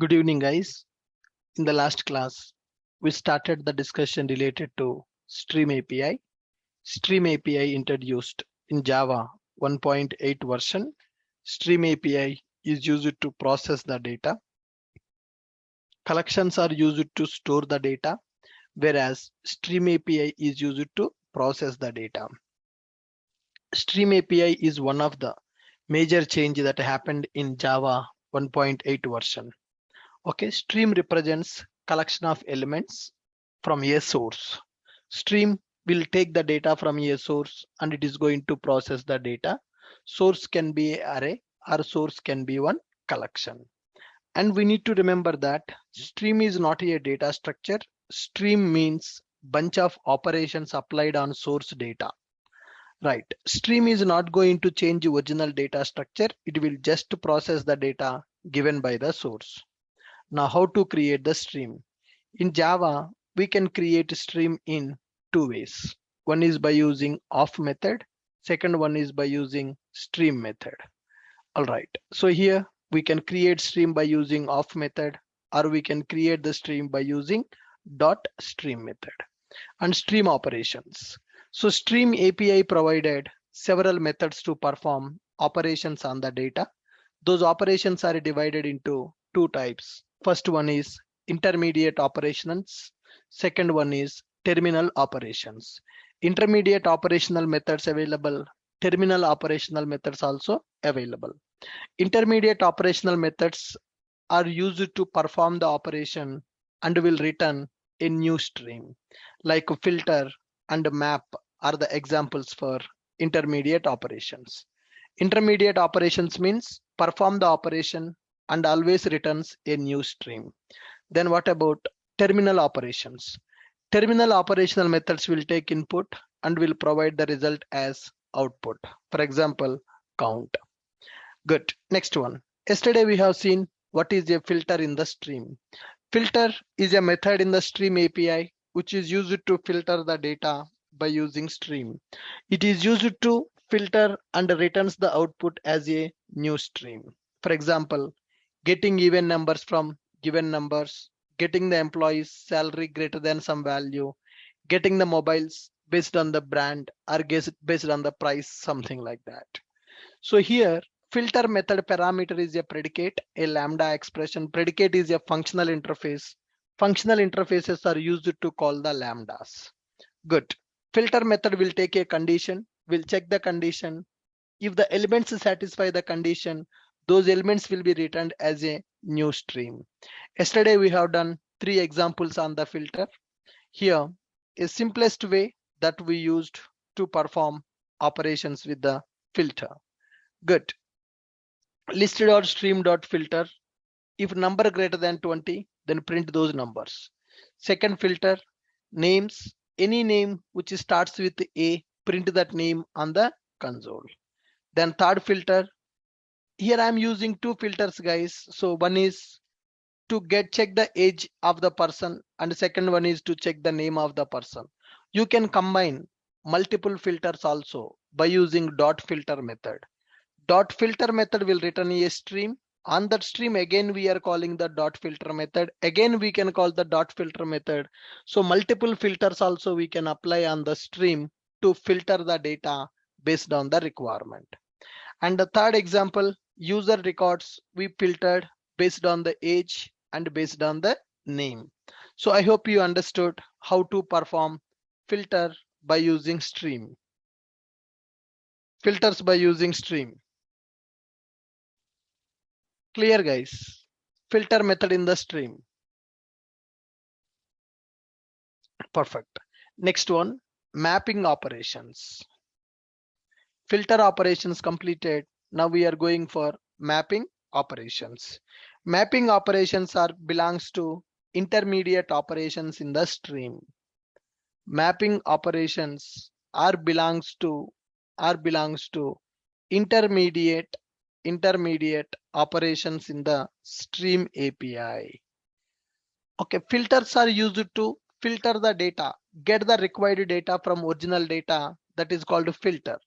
Good evening, guys. In the last class, we started the discussion related to Stream API. Stream API introduced in Java 1.8 version. Stream API is used to process the data. Collections are used to store the data, whereas Stream API is used to process the data. Stream API is one of the major changes that happened in Java 1.8 version. Okay, stream represents collection of elements from a source. Stream will take the data from a source and it is going to process the data. Source can be an array or source can be one collection. And we need to remember that stream is not a data structure. Stream means bunch of operations applied on source data. Right, stream is not going to change the original data structure. It will just process the data given by the source. Now, how to create the stream? In Java, we can create a stream in two ways. One is by using off method. Second one is by using stream method. All right. So here we can create stream by using off method, or we can create the stream by using dot stream method and stream operations. So stream API provided several methods to perform operations on the data. Those operations are divided into two types. First one is intermediate operations. Second one is terminal operations. Intermediate operational methods available. Terminal operational methods also available. Intermediate operational methods are used to perform the operation and will return a new stream. Like filter and map are the examples for intermediate operations. Intermediate operations means perform the operation and always returns a new stream. Then what about terminal operations? Terminal operational methods will take input and will provide the result as output. For example, count. Good. Next one. Yesterday we have seen what is a filter in the stream. Filter is a method in the stream API which is used to filter the data by using stream. It is used to filter and returns the output as a new stream. For example, getting even numbers from given numbers, getting the employees salary greater than some value, getting the mobiles based on the brand or based on the price, something like that. So here filter method parameter is a predicate, a lambda expression. Predicate is a functional interface. Functional interfaces are used to call the lambdas. Good. Filter method will take a condition, will check the condition. If the elements satisfy the condition, those elements will be returned as a new stream. Yesterday we have done 3 examples on the filter. Here, a simplest way that we used to perform operations with the filter. Good. List.stream.filter. If number greater than 20, then print those numbers. Second filter, names. Any name which starts with A, print that name on the console. Then third filter. Here I am using 2 filters, guys. So one is to check the age of the person and the second one is to check the name of the person. You can combine multiple filters also by using dot filter method. Dot filter method will return a stream. On that stream again we are calling the dot filter method. Again we can call the dot filter method. So multiple filters also we can apply on the stream to filter the data based on the requirement. And the third example, user records we filtered based on the age and based on the name. So I hope you understood how to perform filter by using stream. Filters by using stream. Clear, guys? Filter method in the stream. Perfect. Next one, mapping operations. Filter operations completed. Now we are going for mapping operations. Mapping operations belongs to intermediate operations in the stream. Mapping operations belongs to intermediate operations in the stream API. Okay, filters are used to filter the data, get the required data from original data, that is called filter.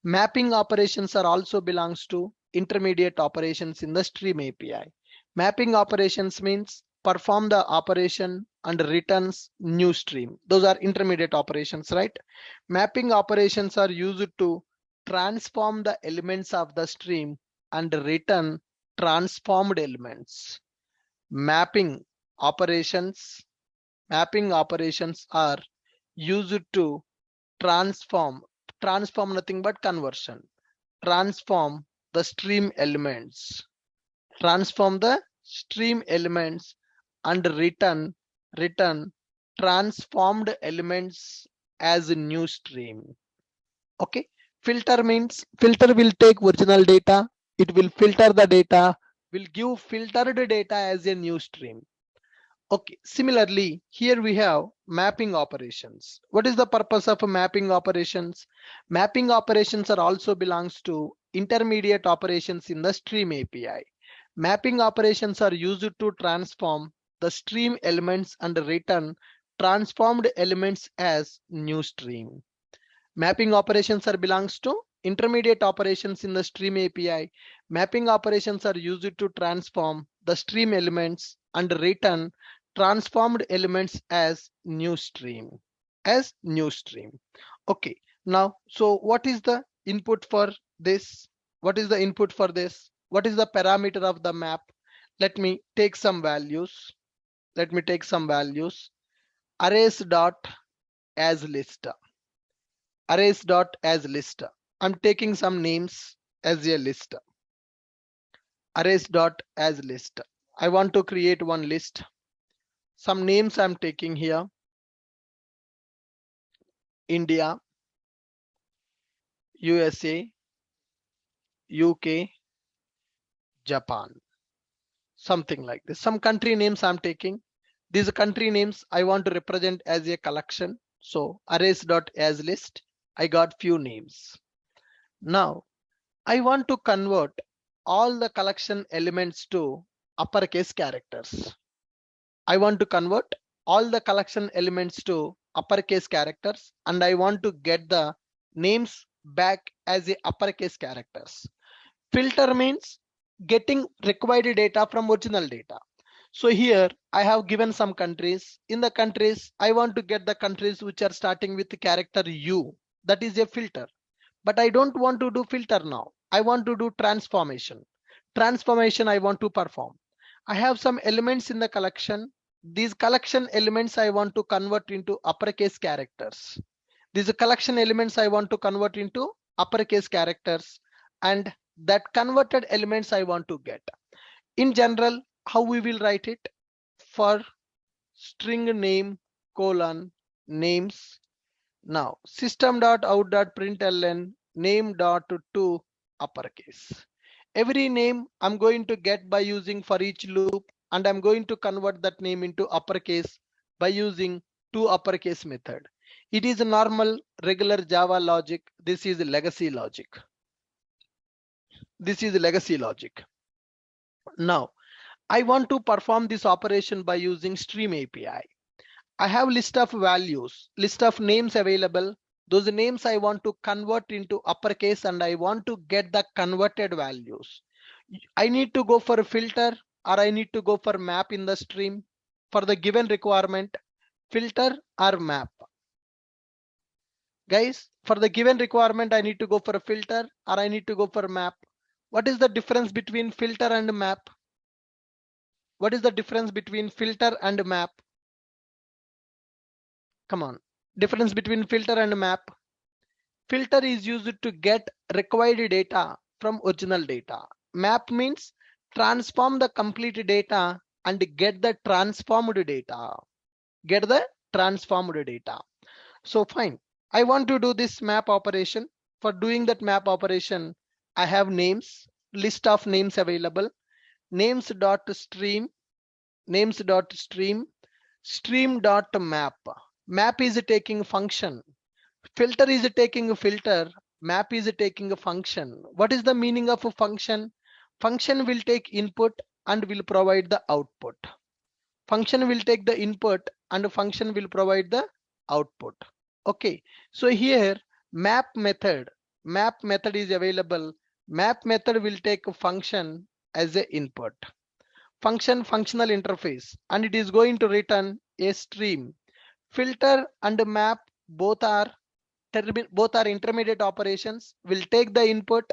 Mapping operations also belongs to intermediate operations in the stream API. Mapping operations means perform the operation and returns new stream. Those are intermediate operations, right? Mapping operations are used to transform the elements of the stream and return transformed elements. Mapping operations are used to transform nothing but conversion, transform the stream elements, and return transformed elements as a new stream. Okay. Filter will take original data, it will filter the data, will give filtered data as a new stream. Okay, similarly, here we have mapping operations. What is the purpose of mapping operations? Mapping operations are also belongs to intermediate operations in the stream API. Mapping operations are used to transform the stream elements and return transformed elements as new stream. Mapping operations are belongs to intermediate operations in the stream API. Mapping operations are used to transform the stream elements and return transformed elements as new stream. Okay, now, so what is the input for this? What is the parameter of the map? Let me take some values. Arrays dot as list. I'm taking some names as a list. Arrays dot as list. I want to create one list. Some names I'm taking here. India, USA, UK, Japan. Something like this. Some country names I'm taking. These country names I want to represent as a collection. So arrays dot as list. I got few names. Now I want to convert all the collection elements to uppercase characters. I want to convert all the collection elements to uppercase characters, and I want to get the names back as a uppercase characters. Filter means getting required data from original data. So here I have given some countries. In the countries, I want to get the countries which are starting with the character U. That is a filter. But I don't want to do filter now. I want to do transformation. I want to perform. I have some elements in the collection. These collection elements I want to convert into uppercase characters. These collection elements I want to convert into uppercase characters, and that converted elements I want to get. In general, how we will write it? For string name colon names. Now system.out.println name dot to uppercase. Every name I'm going to get by using for each loop, and I'm going to convert that name into uppercase by using to uppercase method. It is a normal regular Java logic. This is legacy logic. Now I want to perform this operation by using stream API. I have list of values, list of names available. Those names I want to convert into uppercase, and I want to get the converted values. I need to go for a filter, or I need to go for map in the stream. For the given requirement, filter or map. Guys, for the given requirement, I need to go for a filter or I need to go for map. What is the difference between filter and map? What is the difference between filter and map? Come on, difference between filter and map. Filter is used to get required data from original data. Map means transform the complete data and get the transformed data. So fine, I want to do this map operation. For doing that map operation, I have names, list of names available. Names.stream, stream.map. Map is taking function. Filter is taking a filter. Map is taking a function. What is the meaning of a function? Function will take input and will provide the output. Function will take the input and function will provide the output. Okay, so here map method is available. Map method will take a function as an input. function functional interface, and it is going to return a stream. Filter and map both are intermediate operations. Will take the input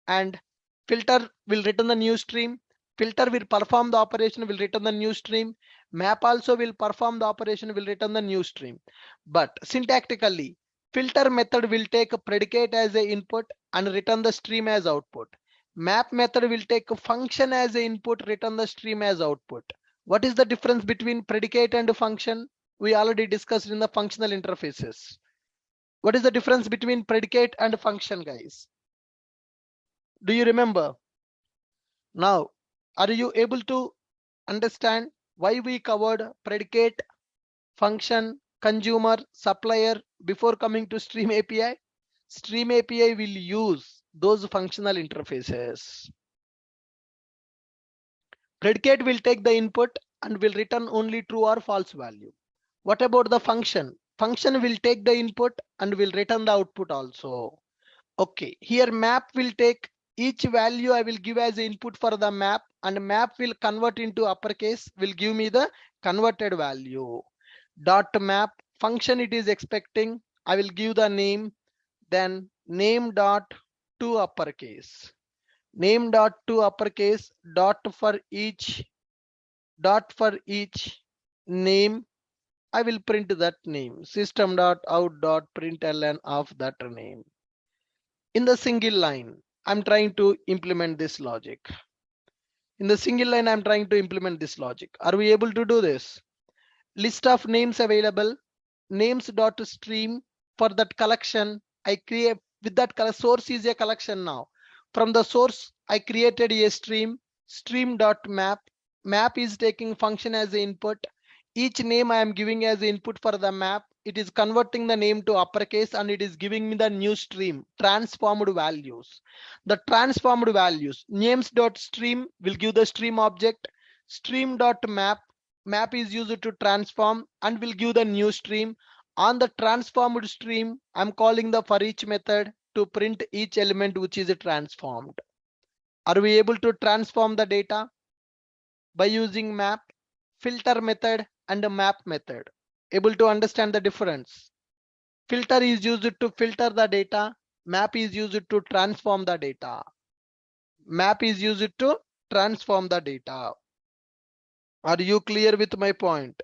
and filter will return the new stream. Filter will perform the operation, will return the new stream. Map also will perform the operation, will return the new stream. But syntactically, filter method will take a predicate as a input and return the stream as output. Map method will take a function as a input, return the stream as output. What is the difference between predicate and function? We already discussed in the functional interfaces. What is the difference between predicate and function, guys? Do you remember? Now, are you able to understand why we covered predicate, function, consumer, supplier before coming to Stream API? Stream API will use those functional interfaces. Predicate will take the input and will return only true or false value. What about the function? Function will take the input and will return the output also. Okay, here map will take each value I will give as input for the map, and map will convert into uppercase, will give me the converted value. Dot map function it is expecting, I will give the name, then name dot to uppercase. Name dot to uppercase, dot for each name. I will print that name. System dot out dot println of that name. In the single line, I'm trying to implement this logic. In the single line, I'm trying to implement this logic. Are we able to do this? List of names available, names dot stream. For that collection, I create with that source is a collection now. From the source, I created a stream dot map. Map is taking function as the input. Each name I am giving as input for the map. It is converting the name to uppercase and it is giving me the new stream, transformed values. The transformed values, names.stream will give the stream object, stream.map, map is used to transform and will give the new stream. On the transformed stream, I'm calling the for each method to print each element which is transformed. Are we able to transform the data by using map, filter method and a map method? Able to understand the difference? Filter is used to filter the data. Map is used to transform the data. Map is used to transform the data. Are you clear with my point?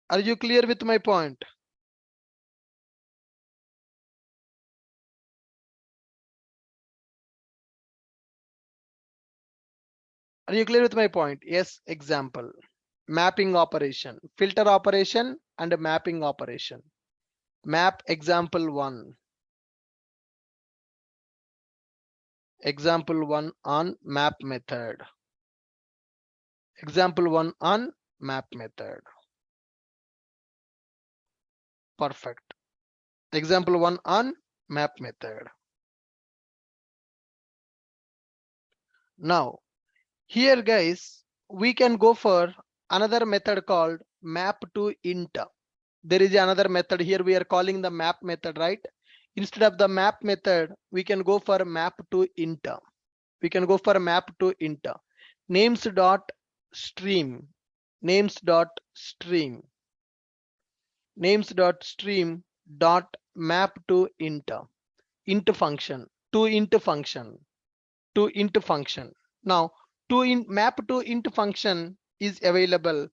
Are you clear with my point? Are you clear with my point? Yes, example. Mapping operation, filter operation and a mapping operation. Map example 1. Example 1 on map method. Example 1 on map method. Perfect. Example 1 on map method. Now, here guys, we can go for another method called map to int. There is another method here. We are calling the map method, right? Instead of the map method, we can go for map to int. We can go for map to int. Names dot stream. Names dot stream. Names dot stream dot map to int. Int function. To int function. To int function. Now, map to int function is available.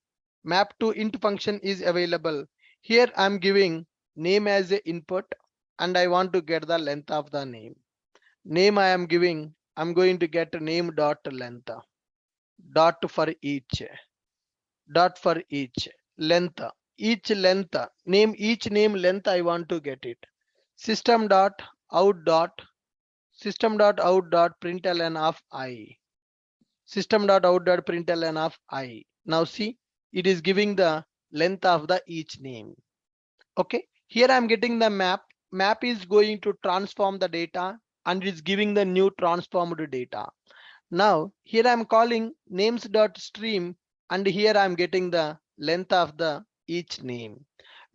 Map to int function is available. Here I'm giving name as a input and I want to get the length of the name. Name I am giving, I'm going to get name dot length. Dot for each. Dot for each. Length. Each length. Name each name length I want to get it. System dot out dot println of I. System dot out dot println of I. Now see, it is giving the length of the each name. Okay, here I'm getting the map. Map is going to transform the data and it's giving the new transformed data. Now here I'm calling names dot stream and here I'm getting the length of the each name.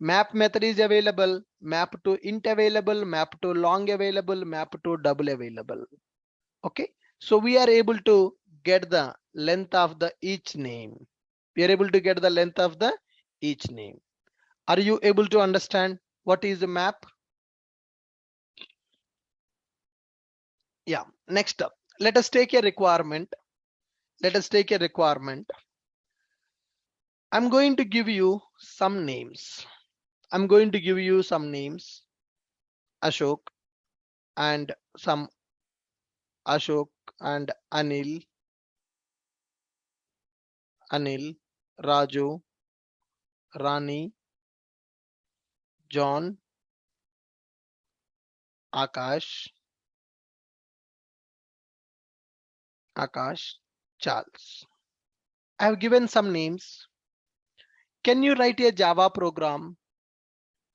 Map method is available, map to int available, map to long available, map to double available. Okay, so we are able to get the length of the each name. We are able to get the length of the each name. Are you able to understand what is a map? Yeah. Next up, let us take a requirement. Let us take a requirement. I'm going to give you some names. I'm going to give you some names. Ashok and some Ashok and Anil, Raju, Rani, John, Akash, Charles. I have given some names. Can you write a Java program?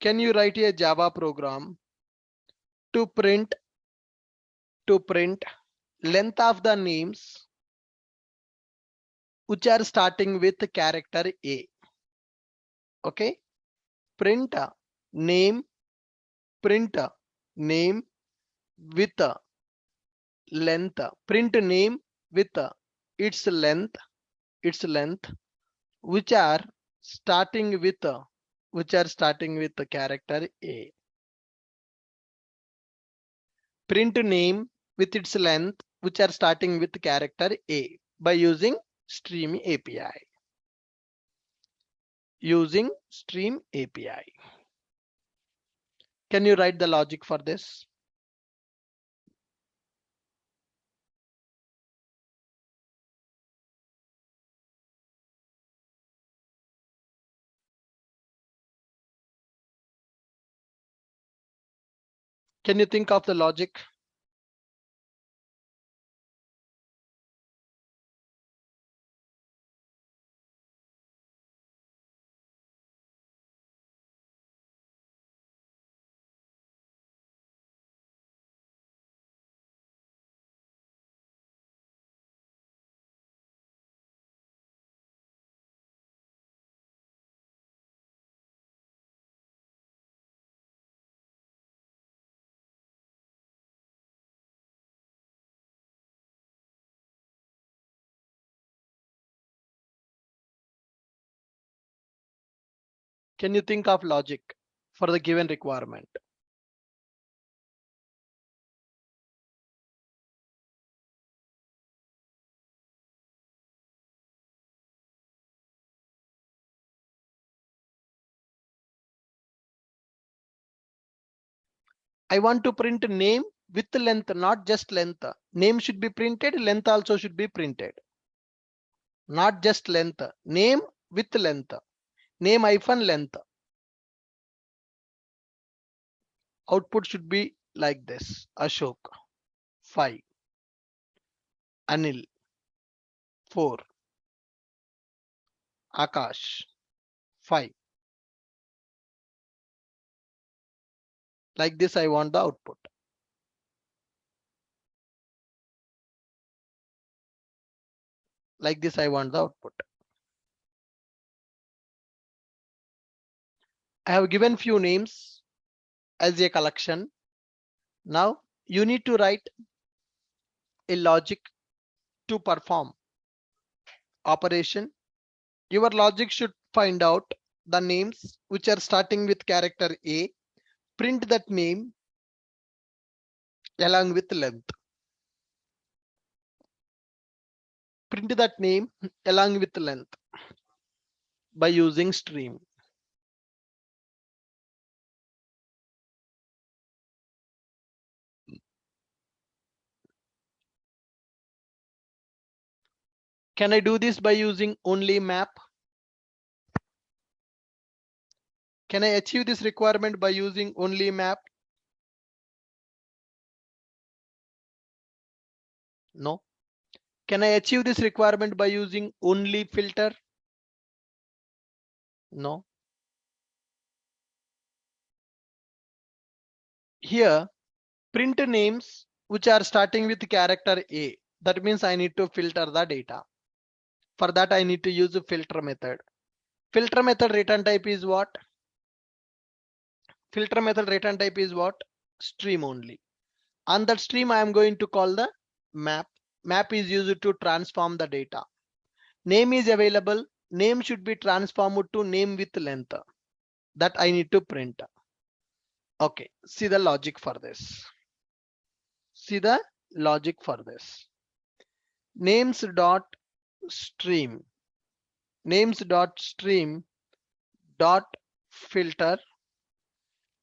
Can you write a Java program to print length of the names which are starting with character A? Okay. Print name with length. Print name with its length which are starting with the character A. Print name with its length which are starting with character A by using Stream API. Using Stream API. Can you write the logic for this? Can you think of the logic? Can you think of logic for the given requirement? I want to print name with length, not just length. Name should be printed, length also should be printed. Not just length, name with length, name hyphen length. Output should be like this. Ashok 5, Anil 4, Akash 5. Like this I want the output. Like this I want the output. I have given few names as a collection. Now you need to write a logic to perform operation. Your logic should find out the names which are starting with character A, print that name along with length. Print that name along with length by using stream. Can I do this by using only map? Can I achieve this requirement by using only map? No. Can I achieve this requirement by using only filter? No. Here, print names which are starting with character A. That means I need to filter the data. For that, I need to use a filter method. Filter method return type is what? Filter method return type is what? Stream only. On that stream, I am going to call the map. map is used to transform the data. Name is available. Name should be transformed to name with length. That I need to print. Okay, see the logic for this. See the logic for this. Names dot stream. Names dot stream dot filter.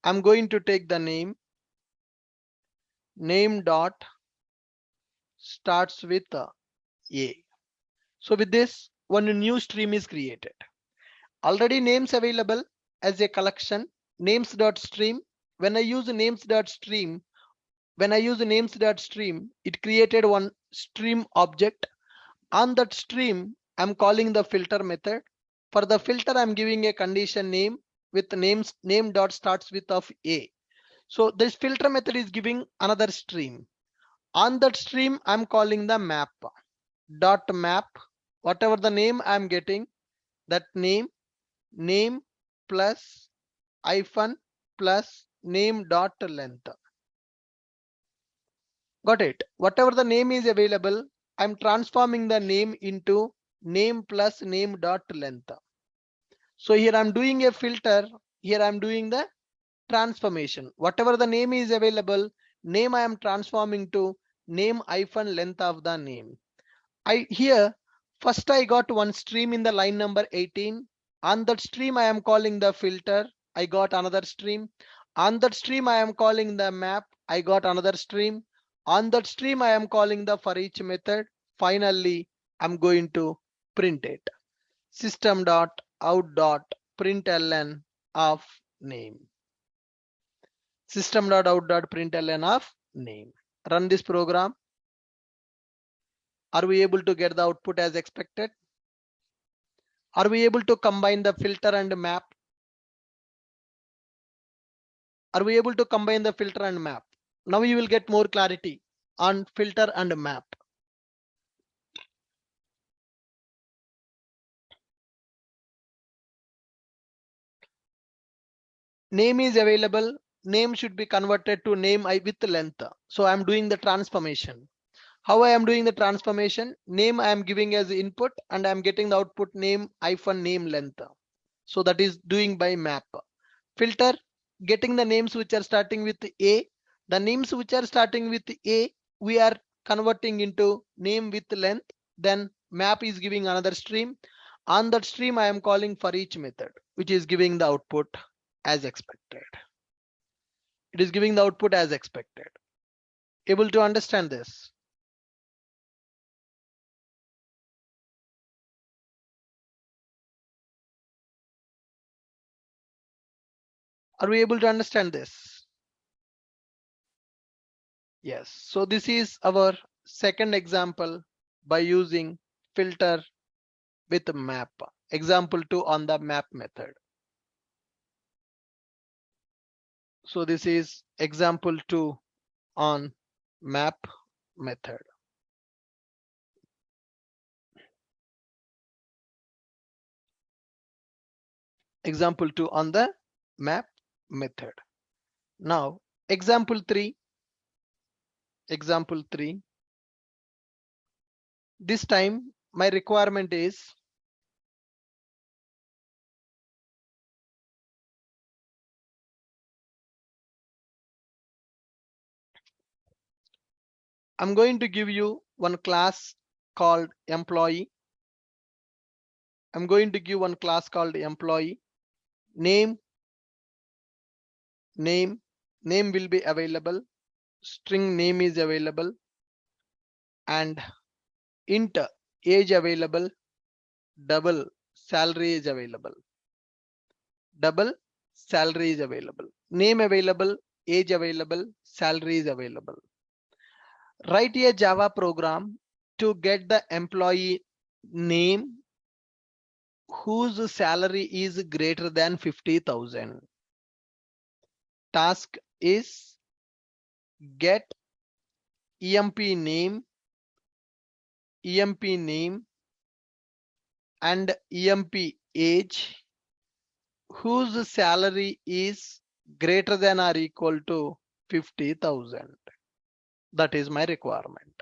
I'm going to take the name. Name dot starts with A. So with this, one new stream is created. Already names available as a collection. Names dot stream. When I use names dot stream, it created one stream object. On that stream, I'm calling the filter method. For the filter, I'm giving a condition name with name dot starts with of A. So this filter method is giving another stream. On that stream, I'm calling the map dot map. Whatever the name I'm getting, that name plus hyphen plus name dot length. Got it? Whatever the name is available, I'm transforming the name into name plus name dot length. So here I'm doing a filter. Here I'm doing the transformation. Whatever the name is available, name I am transforming to name hyphen length of the name. First I got one stream in the line number 18. On that stream I am calling the filter. I got another stream. On that stream I am calling the map. I got another stream. On that stream I am calling the for each method. Finally I'm going to print it. System.out.println of name. System.out.println of name. Run this program. Are we able to get the output as expected? Are we able to combine the filter and map? Are we able to combine the filter and map? Now you will get more clarity on filter and map. Name is available. Name should be converted to name with length. So I'm doing the transformation. How I am doing the transformation? Name I am giving as input and I am getting the output name hyphen name length. So that is doing by map. Filter, getting the names which are starting with A. The names which are starting with A, we are converting into name with length. Then map is giving another stream. On that stream, I am calling for each method, which is giving the output as expected. It is giving the output as expected. Able to understand this? Are we able to understand this? Yes. So this is our second example by using filter with map. Example 2 on the map method. So this is example 2 on map method. Example 2 on the map method. Now example 3. Example 3. This time my requirement is I'm going to give you one class called employee. I'm going to give one class called employee. Name will be available. String name is available. And int age available. Double salary is available. Double salary is available. Name available. Age available. Salary is available. Write a Java program to get the employee name whose salary is greater than 50,000. Task is get emp name and emp age whose salary is greater than or equal to 50,000. That is my requirement.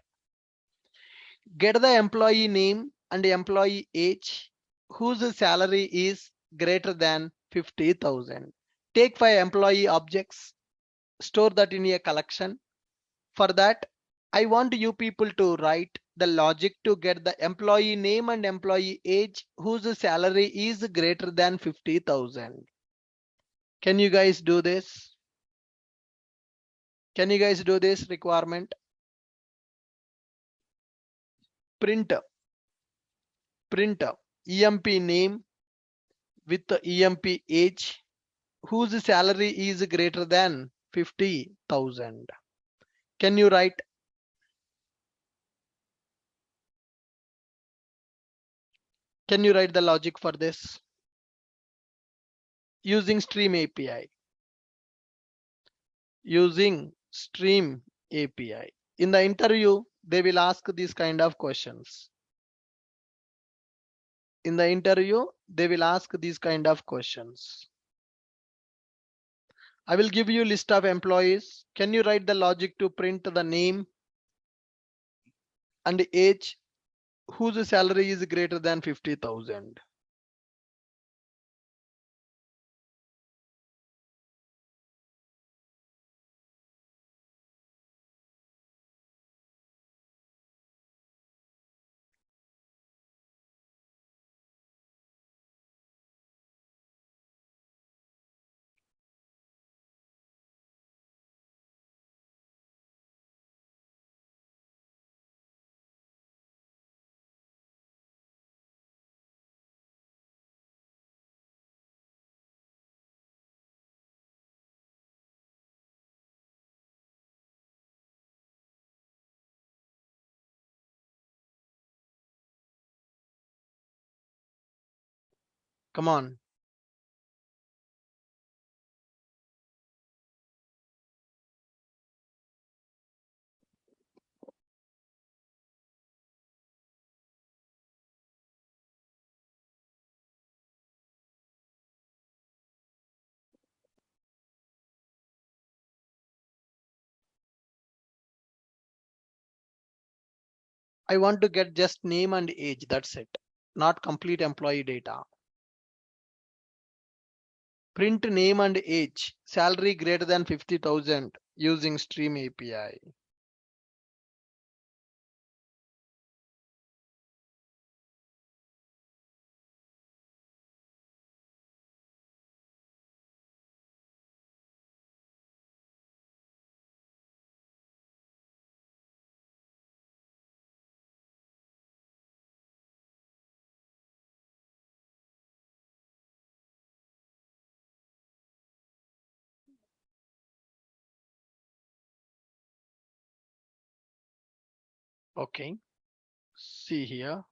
Get the employee name and employee age whose salary is greater than 50,000. Take 5 employee objects, store that in a collection. For that, I want you people to write the logic to get the employee name and employee age whose salary is greater than 50,000. Can you guys do this? Can you guys do this requirement? Print EMP name with the EMP age whose salary is greater than 50,000. Can you write? Can you write the logic for this? Using Stream API. Using Stream API. In the interview, they will ask these kind of questions. In the interview, they will ask these kind of questions. I will give you list of employees. Can you write the logic to print the name and age whose salary is greater than 50,000? Come on. I want to get just name and age. That's it. Not complete employee data. Print name and age. Salary greater than 50,000 using Stream API. Okay. See here.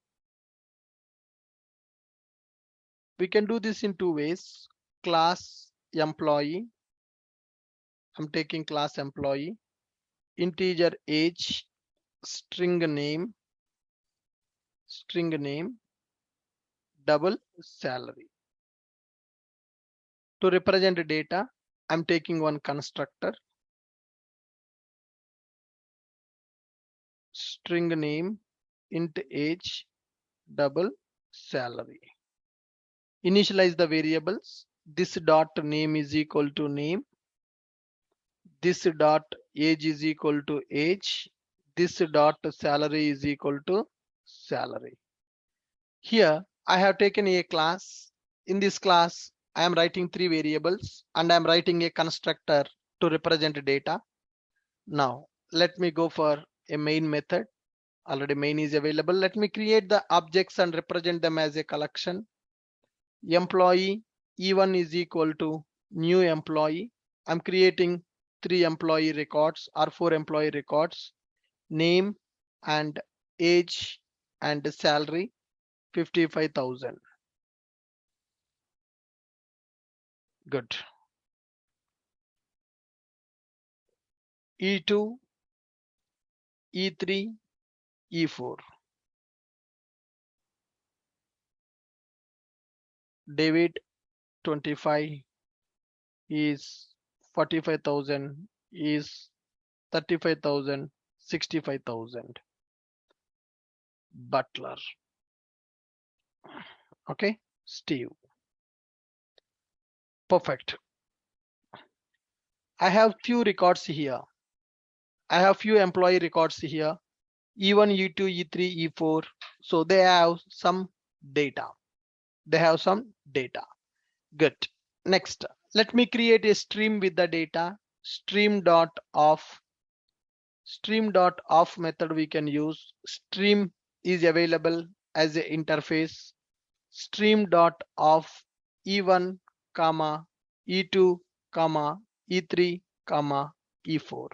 We can do this in two ways. Class employee. I'm taking class employee. Integer age. String name, double salary. To represent data, I'm taking one constructor, string name, int age, double salary. Initialize the variables. This dot name is equal to name. This dot age is equal to age. This dot salary is equal to salary. Here I have taken a class. In this class, I am writing 3 variables and I am writing a constructor to represent data. Now let me go for a main method. Already main is available. Let me create the objects and represent them as a collection. Employee E1 is equal to new employee. I'm creating 3 employee records or 4 employee records. Name and age and salary 55,000. Good. E2, E3, E4. David 25 is 45,000 is 35,000, 65,000. Butler. Okay, Steve. Perfect. I have few records here. I have few employee records here. E1, E2, E3, E4. So they have some data. They have some data. Good. Next, let me create a stream with the data. Stream.off. Stream.off method we can use. Stream is available as an interface. Stream.off E1, comma, E2, comma, E3, comma, E4.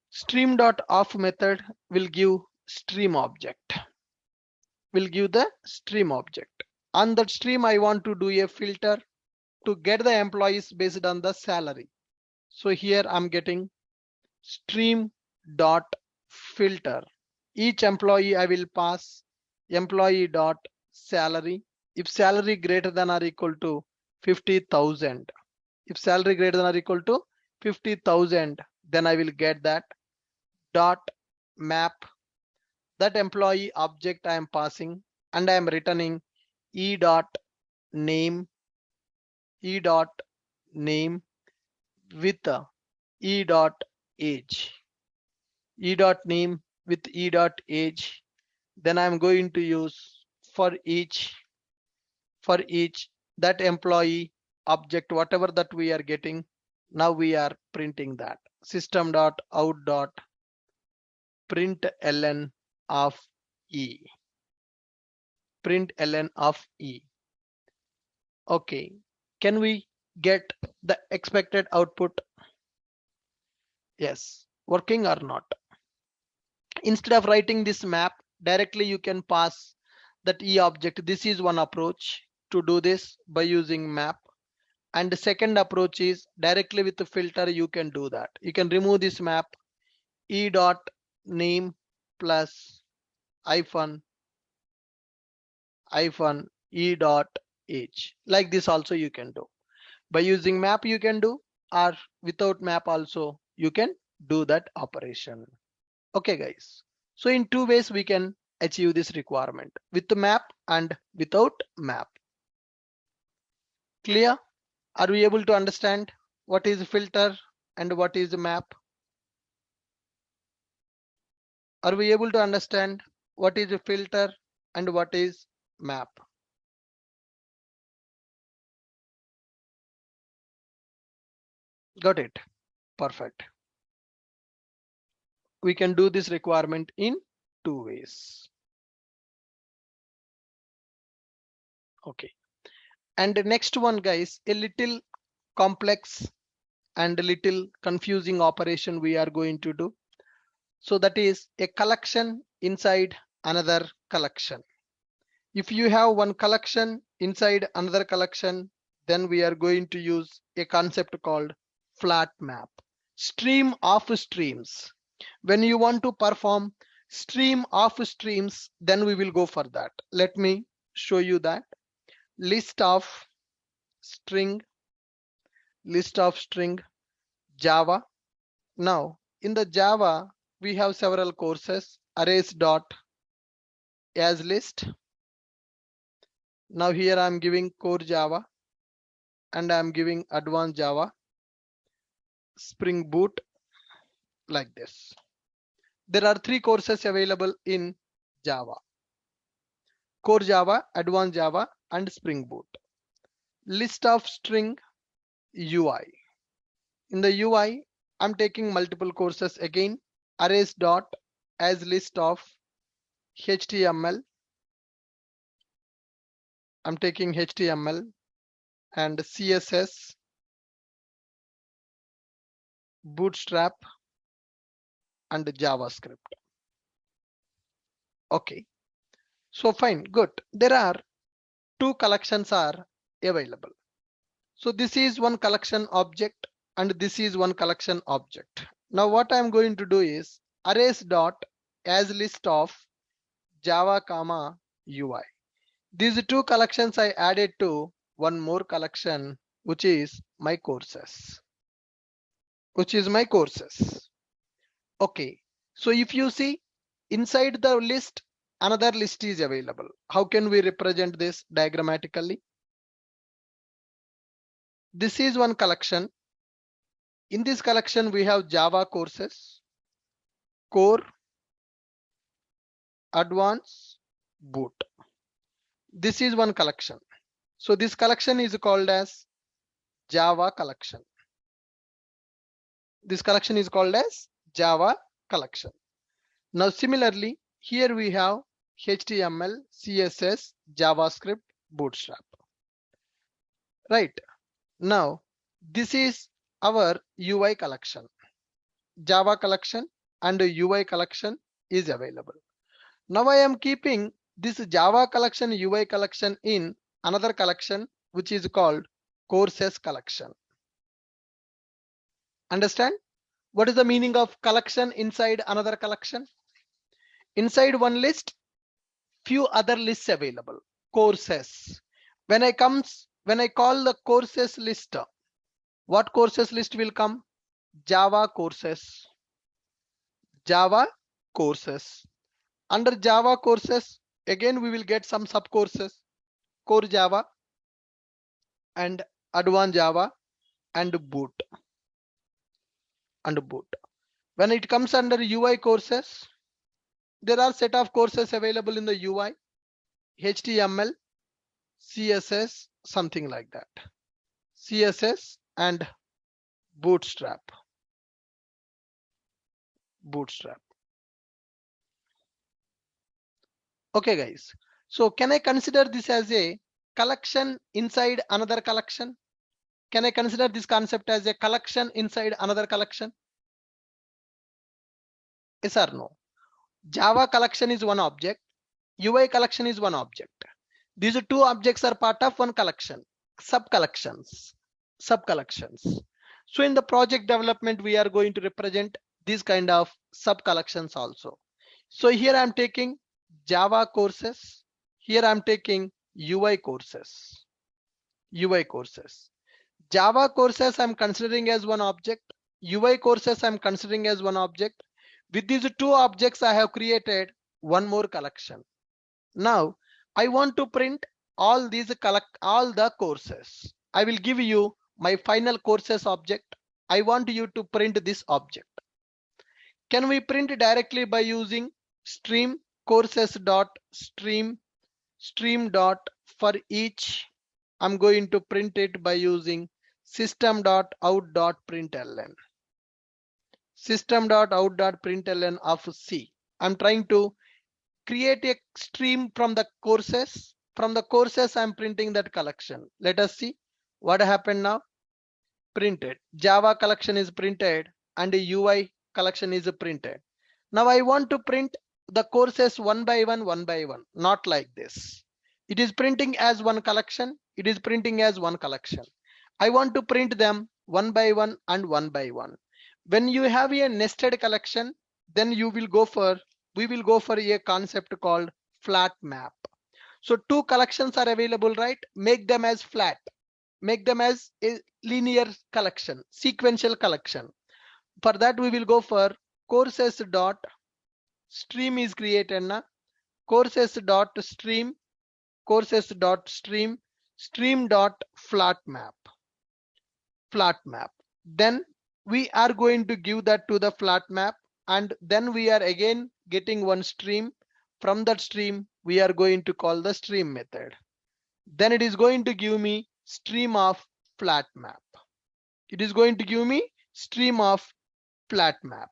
Stream.off method will give stream object. Will give the stream object. On that stream, I want to do a filter to get the employees based on the salary. So here I'm getting stream dot filter. Each employee I will pass employee dot salary. If salary greater than or equal to 50,000, if salary greater than or equal to 50,000, then I will get that dot map, that employee object I am passing, and I am returning e dot name, e dot name with e dot age, e dot name with e dot age. Then I'm going to use for each that employee object, whatever that we are getting. Now we are printing that system dot out dot print ln of e, print ln of e. Okay, can we get the expected output? Yes, working or not? Instead of writing this map directly, you can pass that e object. This is one approach to do this by using map. And the second approach is directly with the filter. You can do that. You can remove this map, e dot name plus hyphen e dot age. Like this also you can do. By using map you can do, or without map also you can do that operation. Okay guys, so in two ways we can achieve this requirement, with the map and without map. Clear? Are we able to understand what is filter and what is the map? Are we able to understand what is a filter and what is map? Got it? Perfect. We can do this requirement in two ways. Okay. And the next one guys, a little complex and a little confusing operation we are going to do. So that is a collection inside another collection. If you have one collection inside another collection, then we are going to use a concept called flat map. Stream of streams. When you want to perform stream of streams, then we will go for that. Let me show you that. List of string Java. Now in the Java we have several courses. Arrays dot as list. Now here I'm giving core Java and I'm giving advanced Java, Spring Boot, like this. There are three courses available in Java: core Java, advanced Java, and Spring Boot. List of string UI. In the UI, I'm taking multiple courses again. Arrays dot as list of HTML. I'm taking HTML and CSS, Bootstrap, and JavaScript. Okay, so fine, good. There are two collections are available. So this is one collection object and this is one collection object. Now what I'm going to do is arrays dot as list of Java comma UI. These two collections I added to one more collection, which is my courses. Okay, so if you see inside the list another list is available. How can we represent this diagrammatically? This is one collection. In this collection, we have Java courses, core, advanced, boot. This is one collection. So this collection is called as Java collection. This collection is called as Java collection. Now similarly, here we have HTML, CSS, JavaScript, Bootstrap. Right. Now this is our UI collection. Java collection and UI collection is available. Now I am keeping this Java collection, UI collection in another collection which is called courses collection. Understand? What is the meaning of collection inside another collection? Inside one list, few other lists available. Courses. When I call the courses list, what courses list will come? Java courses. Java courses. Under Java courses, again we will get some sub courses. Core Java and advanced Java and boot. When it comes under UI courses, there are set of courses available in the UI, HTML, CSS, something like that. CSS and Bootstrap. Okay guys, so can I consider this as a collection inside another collection? Can I consider this concept as a collection inside another collection? Yes or no? Java collection is one object, UI collection is one object. These two objects are part of one collection, sub-collections. So in the project development, we are going to represent these kind of sub-collections also. So here I'm taking Java courses. Here I'm taking UI courses. Java courses I'm considering as one object. UI courses I'm considering as one object. With these two objects, I have created one more collection. Now I want to print all the courses. I will give you my final courses object. I want you to print this object. Can we print directly by using stream courses dot stream dot for each? I'm going to print it by using system dot out dot println. System dot out dot println of C. I'm trying to create a stream from the courses. From the courses, I'm printing that collection. Let us see what happened now. Printed. Java collection is printed and the UI collection is printed. Now I want to print the courses one by one, not like this. It is printing as one collection. I want to print them one by one and one by one. When you have a nested collection, then we will go for a concept called flat map. So two collections are available, right? Make them as flat. Make them as a linear collection, sequential collection. For that, we will go for courses dot stream is created now. Courses dot stream stream dot flat map. Then we are going to give that to the flat map, and then we are again getting one stream. From that stream, we are going to call the stream method. Then it is going to give me stream of flat map.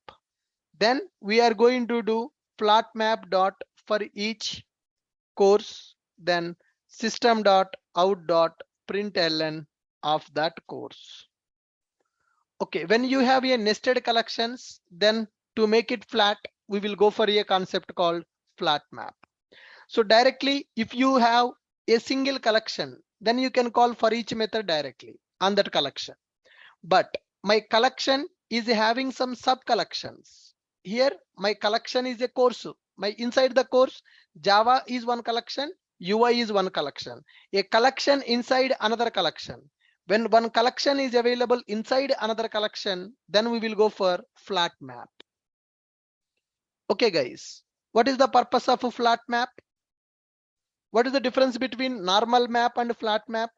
Then we are going to do flat map dot for each course, then system dot out dot println of that course. Okay, when you have a nested collections, then to make it flat, we will go for a concept called flat map. So directly, if you have a single collection, then you can call for each method directly on that collection. But my collection is having some sub collections. Here my collection is a course. Inside the course, Java is one collection, UI is one collection. A collection inside another collection. When one collection is available inside another collection, then we will go for flat map. Okay guys, What is the purpose of a flat map? What is the difference between normal map and flat map?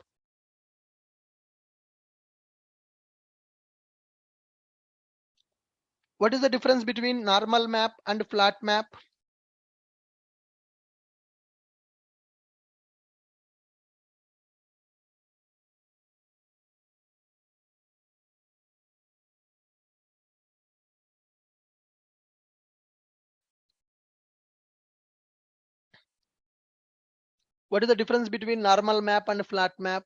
What is the difference between normal map and flat map? What is the difference between normal map and flat map?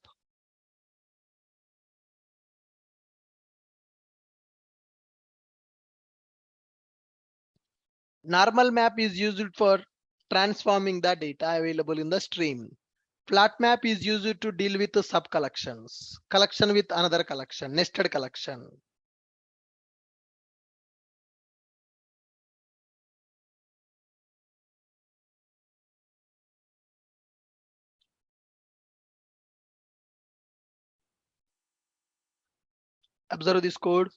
Normal map is used for transforming the data available in the stream. Flat map is used to deal with the sub collections, collection with another collection, nested collection. Observe this code.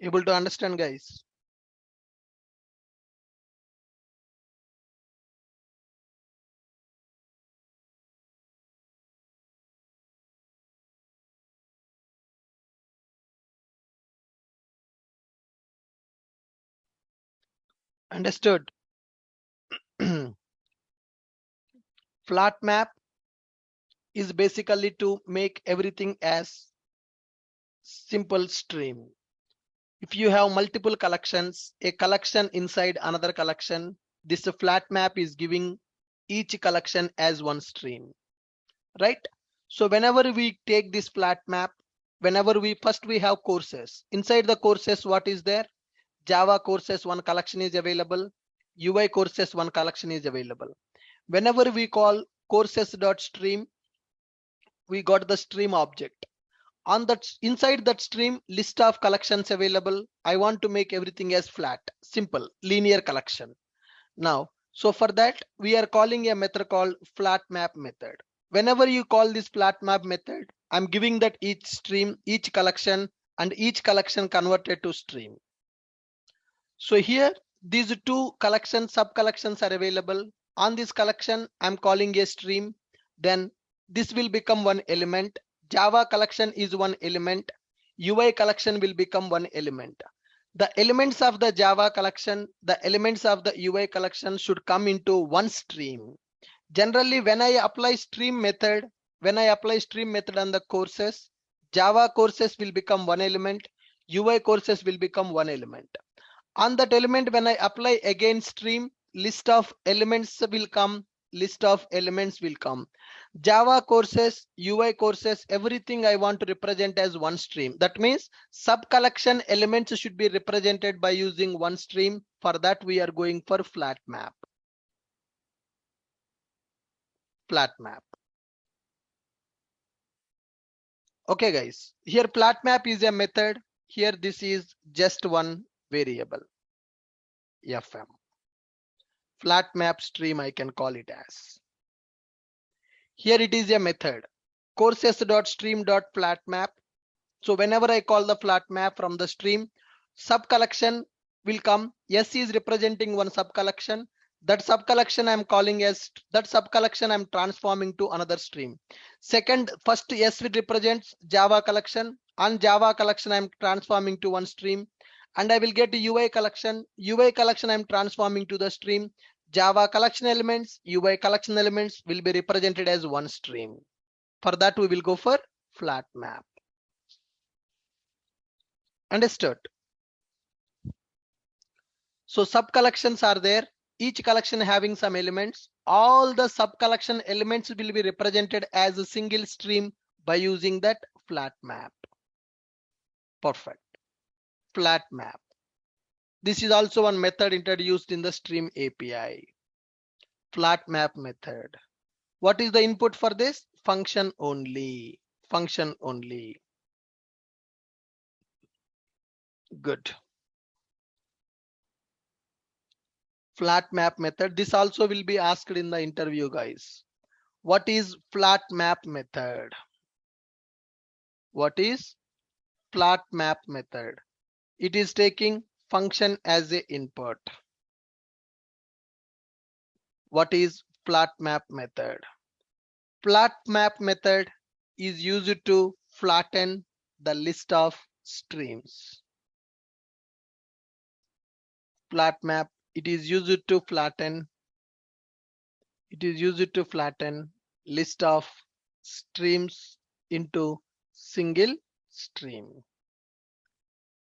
Able to understand, guys? Understood. Flat map is basically to make everything as simple stream. If you have multiple collections, a collection inside another collection, this flat map is giving each collection as one stream, right? So whenever we take this flat map, whenever we have courses. Inside the courses, what is there? Java courses, one collection is available. UI courses, one collection is available. Whenever we call courses.stream, we got the stream object. On that, inside that stream, list of collections available. I want to make everything as flat, simple, linear collection. Now, so for that, we are calling a method called flat map method. Whenever you call this flat map method, I'm giving that each stream, each collection, and each collection converted to stream. So here, these two collections, sub collections are available. On this collection, I'm calling a stream. Then this will become one element. Java collection is one element. UI collection will become one element. The elements of the Java collection, the elements of the UI collection should come into one stream. Generally, when I apply stream method on the courses, Java courses will become one element, UI courses will become one element. On that element, when I apply again stream, list of elements will come, Java courses, UI courses, everything I want to represent as one stream. That means sub collection elements should be represented by using one stream. For that, we are going for flat map. Okay, guys, here flat map is a method. Here, this is just one variable, FM. Flat map stream, I can call it as. Here it is a method, courses.stream.flatMap. So whenever I call the flat map from the stream, sub collection will come. S is representing one sub collection. That sub collection I'm calling as I'm transforming to another stream. First S will represents Java collection. On Java collection, I'm transforming to one stream. And I will get UI collection. UI collection I'm transforming to the stream. Java collection elements, UI collection elements will be represented as one stream. For that, we will go for flat map. Understood? So sub collections are there, each collection having some elements. All the sub collection elements will be represented as a single stream by using that flat map. Perfect. Flat map. This is also one method introduced in the Stream API. Flat map method. What is the input for this? Function only. Function only. Good. Flat map method. This also will be asked in the interview, guys. What is flat map method? What is flat map method? It is taking function as a input. What is flat map method? Flat map method is used to flatten the list of streams. Flat map, it is used to flatten. It is used to flatten list of streams into single stream.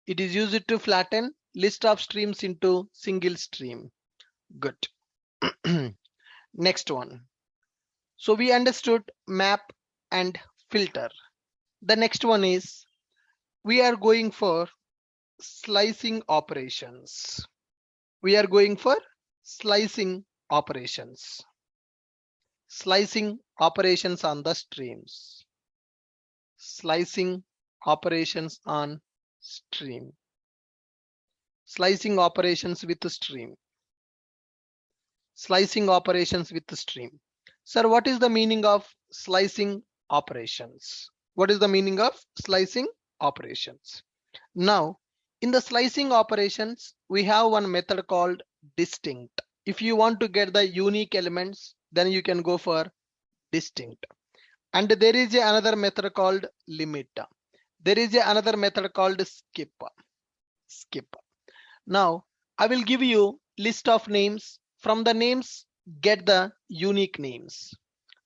It is used to flatten list of streams into single stream. Good. Next one. So we understood map and filter. The next one is we are going for slicing operations. We are going for slicing operations. Slicing operations on the streams. Slicing operations on stream. Slicing operations with the stream. Slicing operations with the stream. Sir, what is the meaning of slicing operations? What is the meaning of slicing operations? Now, in the slicing operations, we have one method called distinct. If you want to get the unique elements, then you can go for distinct. And there is another method called limit. There is another method called skip. Skip. Now, I will give you list of names. From the names, get the unique names.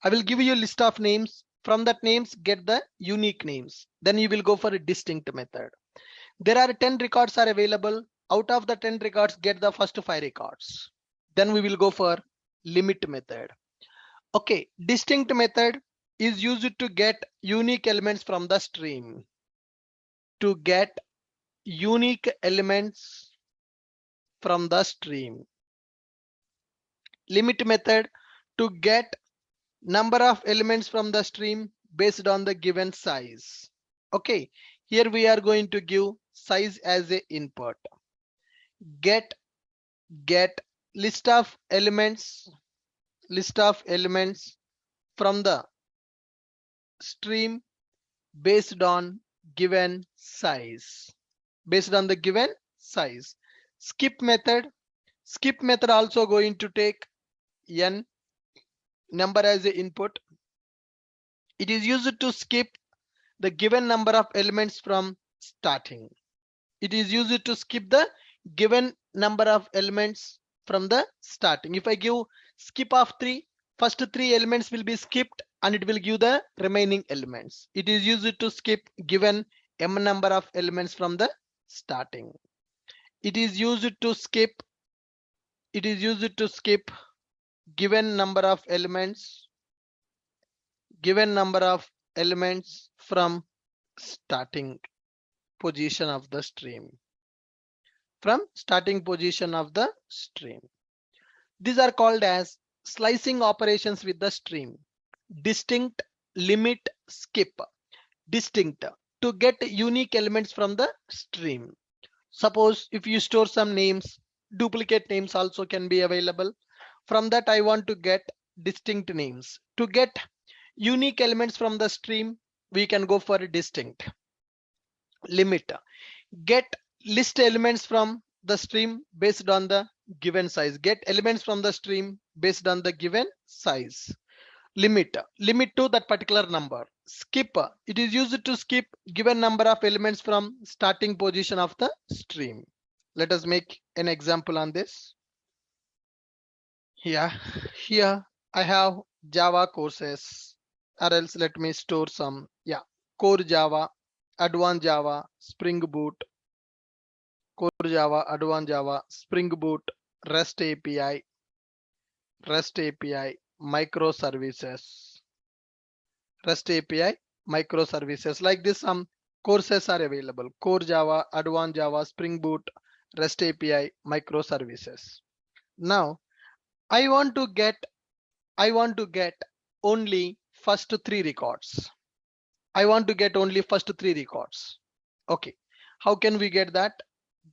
I will give you a list of names. From that names, get the unique names. Then you will go for a distinct method. There are 10 records are available. Out of the 10 records, get the first 5 records. Then we will go for limit method. Okay, distinct method is used to get unique elements from the stream. To get unique elements from the stream. Limit method to get number of elements from the stream based on the given size. Okay, here we are going to give size as a input. Get list of elements from the stream based on given size. Based on the given size. Skip method also going to take n number as a input. It is used to skip the given number of elements from starting. It is used to skip the given number of elements from the starting. If I give skip of 3, first 3 elements will be skipped and it will give the remaining elements. It is used to skip given m number of elements from the starting. It is used to skip given number of elements from starting position of the stream. These are called as slicing operations with the stream. Distinct, limit, skip. Distinct, to get unique elements from the stream. Suppose if you store some names, duplicate names also can be available. From that I want to get distinct names. To get unique elements from the stream, we can go for a distinct. Limit, get list elements from the stream based on the given size. Get elements from the stream based on the given size. Limit to that particular number. Skip, it is used to skip given number of elements from starting position of the stream. Let us make an example on this. Here I have Java courses, or else let me store some. Core Java, Advanced Java, Spring Boot, Java, Advanced Java, Spring Boot, REST API, microservices, REST API, microservices. Like this, some courses are available. Core Java, Advanced Java, Spring Boot, REST API, microservices. Now, I want to get only first three records. I want to get only first three records. Okay, how can we get that?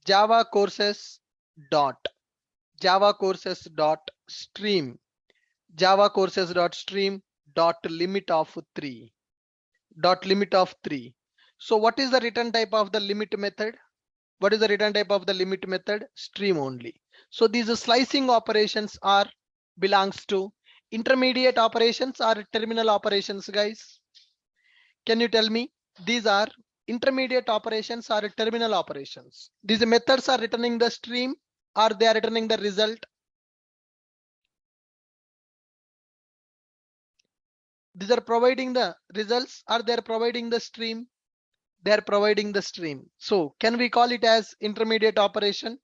Java courses dot stream dot limit of 3 So what is the return type of the limit method? What is the return type of the limit method? Stream only. So these slicing operations are belongs to intermediate operations or terminal operations, guys? Can you tell me? These are intermediate operations or terminal operations. These methods are returning the stream or they are returning the result. These are providing the results or they are providing the stream. They are providing the stream. So can we call it as intermediate operation?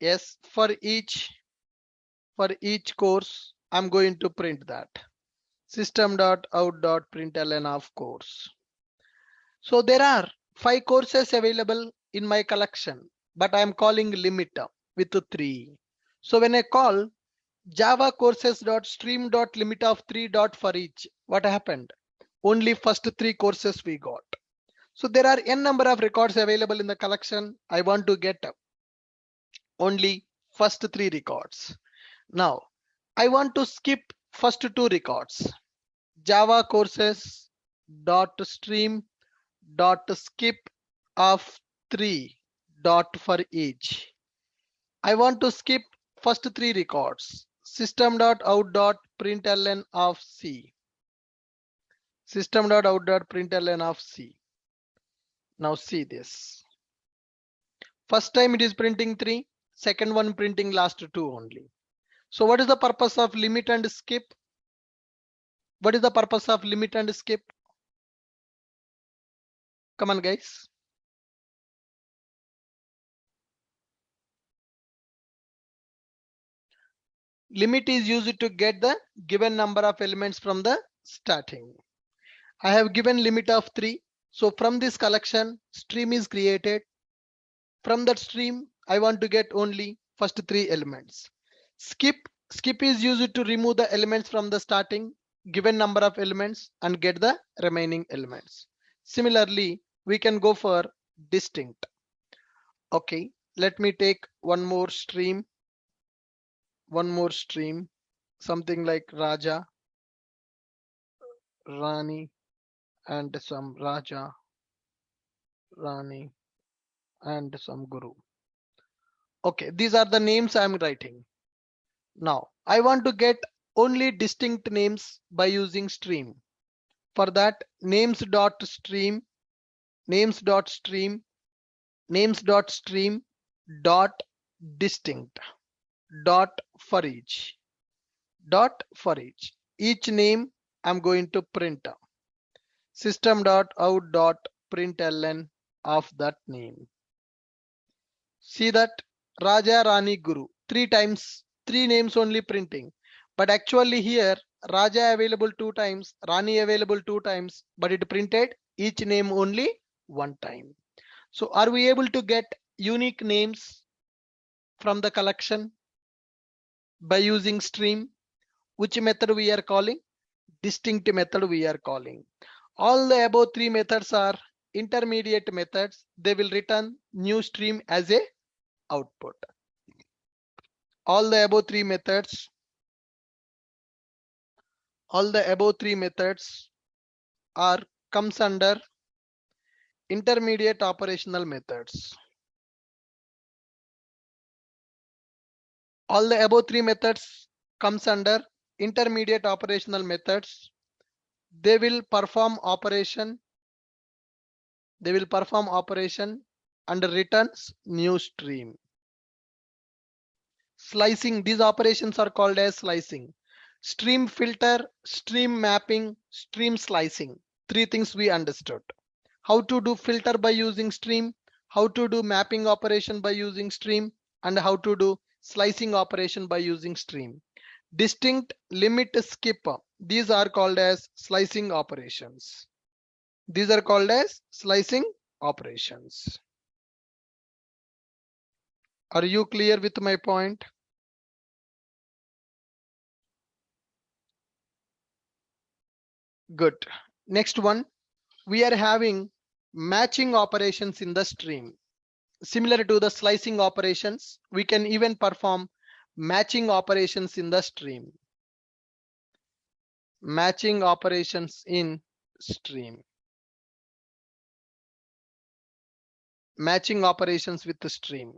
Yes, for each course, I'm going to print that system.out.println of course. So there are 5 courses available in my collection, but I'm calling limit with 3. So when I call Java courses.stream.limit of 3 for each, what happened? Only first 3 courses we got. So there are n number of records available in the collection. I want to get only first 3 records. Now I want to skip first 2 records. Java courses dot stream dot skip of 3 for each. I want to skip first 3 records. System.out.println of C. System.out.println of C. Now see this. First time it is printing 3, second one printing last 2 only. So what is the purpose of limit and skip? What is the purpose of limit and skip? Come on, guys. Limit is used to get the given number of elements from the starting. I have given limit of 3. So from this collection, stream is created. From that stream, I want to get only first 3 elements. Skip is used to remove the elements from the starting given number of elements and get the remaining elements. Similarly, we can go for distinct. Okay, let me take one more stream, something like Raja, Rani, and some Raja, Rani, and some Guru. Okay, these are the names I'm writing. Now I want to get only distinct names by using stream. For that, names.stream dot distinct dot for each. Each name I'm going to print system.out.println of that name. See that Raja, Rani, Guru, 3 times, 3 names only printing. But actually here Raja available 2 times, Rani available 2 times, but it printed each name only 1 time. So are we able to get unique names from the collection by using stream? Which method we are calling? Distinct method we are calling. All the above 3 methods are intermediate methods. They will return new stream as a output. All the above 3 methods are comes under intermediate operational methods. All the above 3 methods comes under intermediate operational methods. They will perform operation and returns new stream. Slicing, these operations are called as slicing. Stream filter, stream mapping, stream slicing. 3 things we understood. How to do filter by using stream? how to do mapping operation by using stream, and how to do slicing operation by using stream. Distinct, limit, skip, these are called as slicing operations. These are called as slicing operations. Are you clear with my point? Good. Next one, we are having matching operations in the stream. Similar to the slicing operations, we can even perform matching operations in the stream. Matching operations in stream. Matching operations with the stream.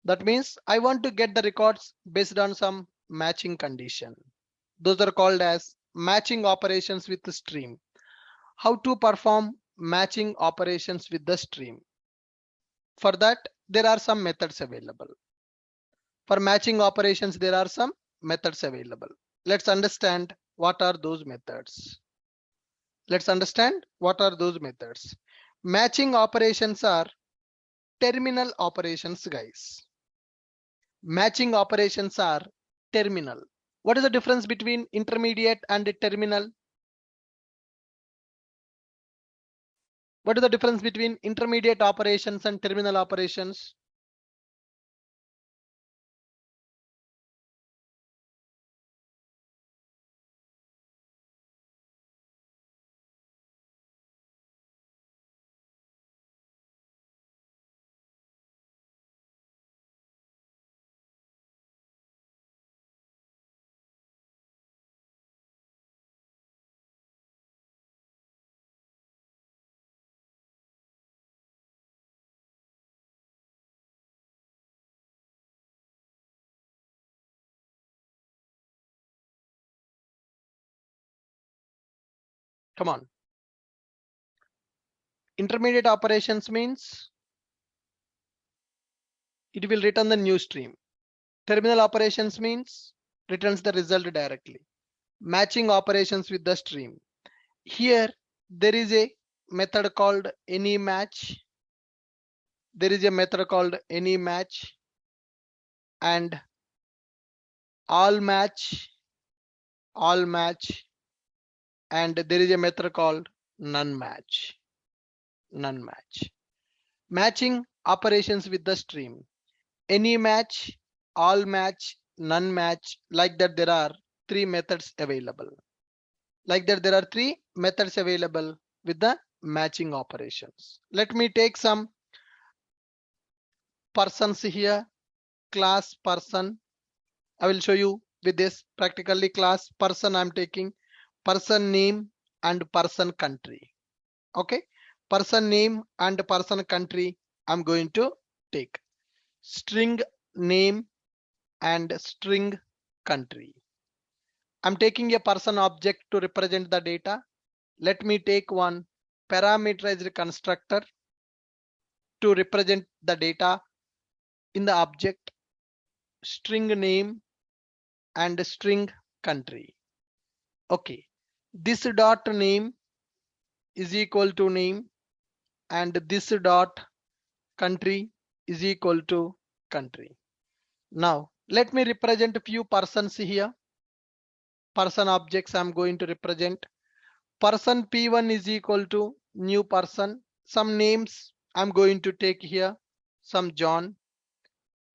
That means I want to get the records based on some matching condition. Those are called as matching operations with the stream. How to perform matching operations with the stream? For that, there are some methods available. For matching operations, there are some methods available. Let's understand what are those methods. Let's understand what are those methods. Matching operations are terminal operations, guys. Matching operations are terminal. What is the difference between intermediate and terminal? What is the difference between intermediate operations and terminal operations? Come on. Intermediate operations means it will return the new stream. Terminal operations means returns the result directly. Matching operations with the stream. Here there is a method called any match. There is a method called any match and all match, and there is a method called none match. None match. Matching operations with the stream. Any match, all match, none match. Like that, there are three methods available. Like that, there are three methods available with the matching operations. Let me take some persons here. Class person. I will show you with this practically. Class person, I'm taking person name and person country. Okay, person name and person country I'm going to take. String name and string country. I'm taking a person object to represent the data. Let me take one parameterized constructor to represent the data in the object, string name and string country. Okay, this dot name is equal to name and this dot country is equal to country. Now let me represent a few persons here. Person objects I'm going to represent. Person P1 is equal to new person. Some names I'm going to take here. Some John.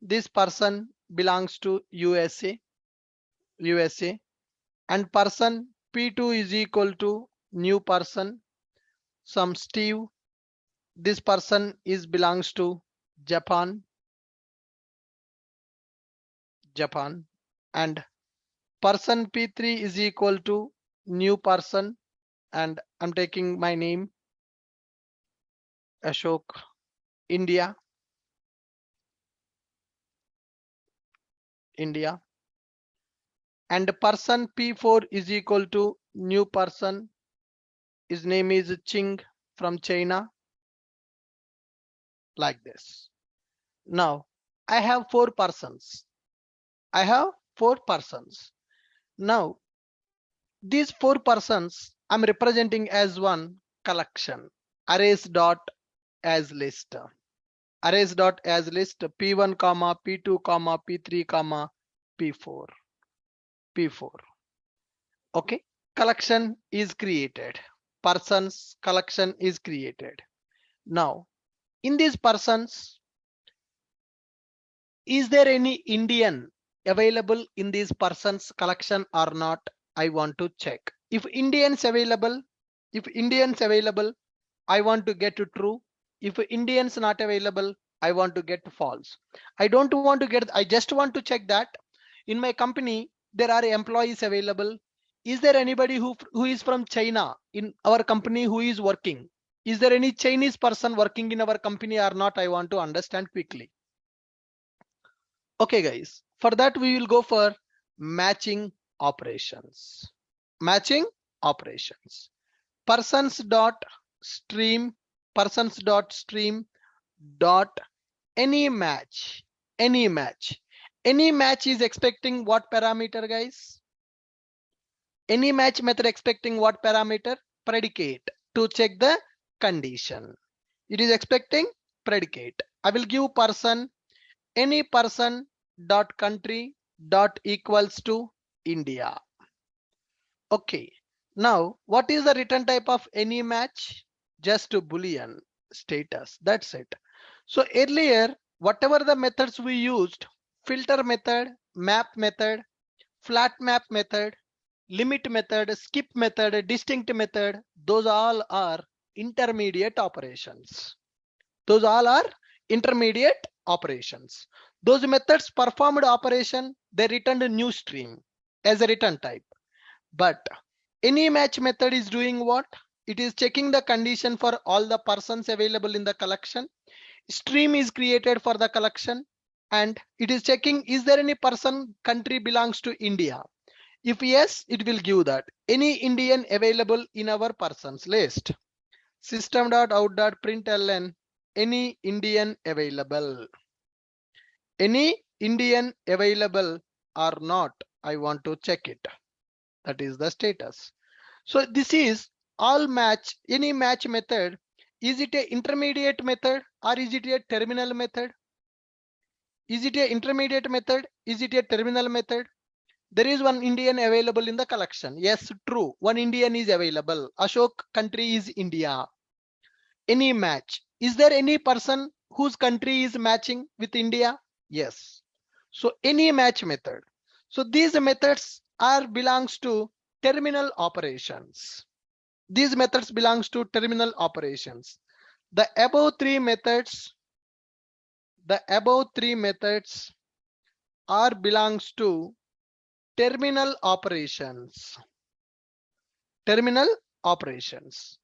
This person belongs to USA. And person P2 is equal to new person. Some Steve. This person belongs to Japan. And person P3 is equal to new person, and I'm taking my name Ashok, India. And person P4 is equal to new person. His name is Ching from China. Like this. Now I have four persons. Now these four persons I'm representing as one collection. Arrays dot as list. Arrays dot as list p1 comma p2 comma p3 comma p4. Okay, collection is created. Persons collection is created. Now, in these persons, is there any Indian available in these persons collection or not? I want to check. If Indians available, I want to get to true. If Indians not available, I want to get false. I don't want to get, I just want to check that in my company there are employees available. Is there anybody who is from China in our company who is working? Is there any Chinese person working in our company or not? I want to understand quickly. Okay guys, for that we will go for matching operations. Matching operations. Persons dot stream dot any match. Any match is expecting what parameter, guys? Any match method expecting what parameter? Predicate to check the condition. It is expecting predicate. I will give person, any person dot country dot equals to India. Okay, now what is the return type of any match? Just a boolean status, that's it. So earlier whatever the methods we used, filter method, map method, flat map method, limit method, skip method, distinct method, those all are intermediate operations. Those all are intermediate operations. Those methods performed operation, they returned a new stream as a return type. But any match method is doing what? It is checking the condition for all the persons available in the collection. Stream is created for the collection and it is checking, is there any person country belongs to India? If yes, it will give that any Indian available in our persons list. System.out.println any Indian available. Any Indian available or not, I want to check it. That is the status. So this is all match, any match method. Is it a intermediate method or is it a terminal method? Is it a intermediate method? Is it a terminal method? There is one Indian available in the collection. Yes, true. One Indian is available. Ashok country is India. Any match. Is there any person whose country is matching with India? Yes. So any match method. So these methods are belongs to terminal operations. These methods belongs to terminal operations. The above three methods are belongs to terminal operations. Terminal operations.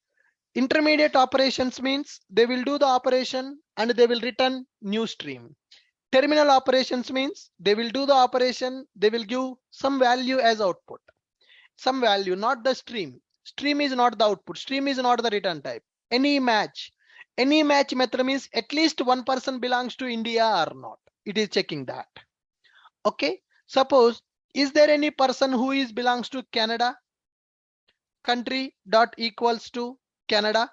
Intermediate operations means they will do the operation and they will return new stream. Terminal operations means they will do the operation, they will give some value as output. Some value, not the stream. Stream is not the output. Stream is not the return type. Any match method means at least one person belongs to India or not. It is checking that. Okay. Suppose, is there any person who is belongs to Canada? Country dot equals to Canada.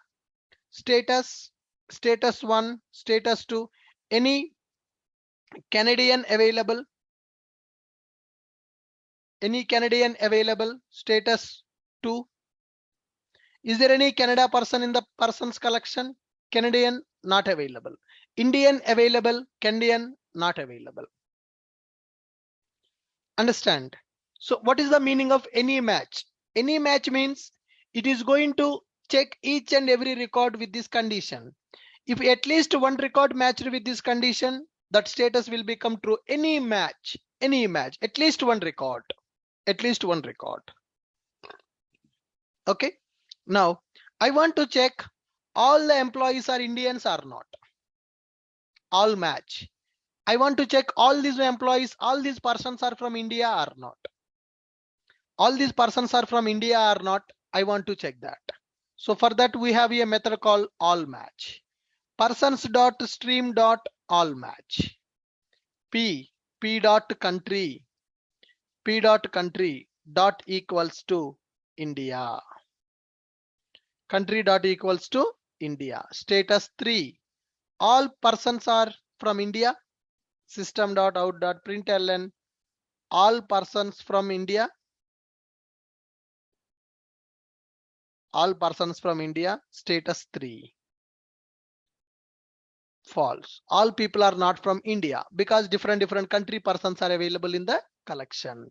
Status 1, status 2. Any Canadian available? Any Canadian available? Status 2. Is there any Canada person in the persons collection? Canadian not available. Indian available, Canadian not available. Understand? So what is the meaning of any match? Any match means it is going to check each and every record with this condition. If at least one record matched with this condition, that status will become true. Any match, at least one record. Okay. Now I want to check all the employees are Indians or not. All match. I want to check all these employees, all these persons are from India or not. All these persons are from India or not. I want to check that. So for that we have a method called all match. Persons dot stream dot all match. P dot country dot equals to India. Country dot equals to India. Status 3. All persons are from India. System.out.println. All persons from India. All persons from India. Status 3. False. All people are not from India because different country persons are available in the collection.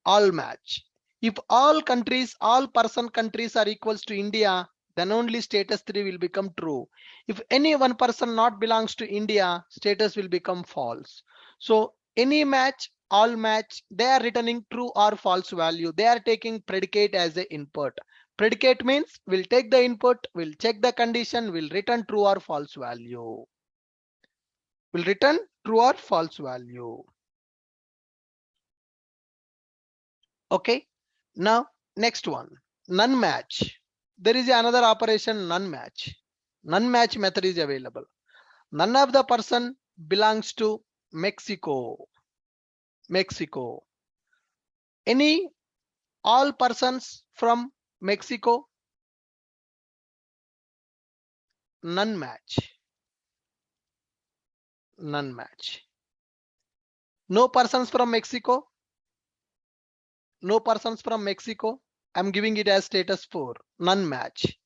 All match. If all countries, all person countries are equals to India, then only status 3 will become true. If any one person not belongs to India, status will become false. So any match, all match, they are returning true or false value. They are taking predicate as a input. Predicate means we'll take the input, we'll check the condition, we'll return true or false value. Will return true or false value. Okay, now next one, none match. There is another operation, none match. None match method is available. None of the person belongs to Mexico. Mexico. Any all persons from Mexico. None match. None match. No persons from Mexico. No persons from Mexico. I'm giving it as status 4. None match.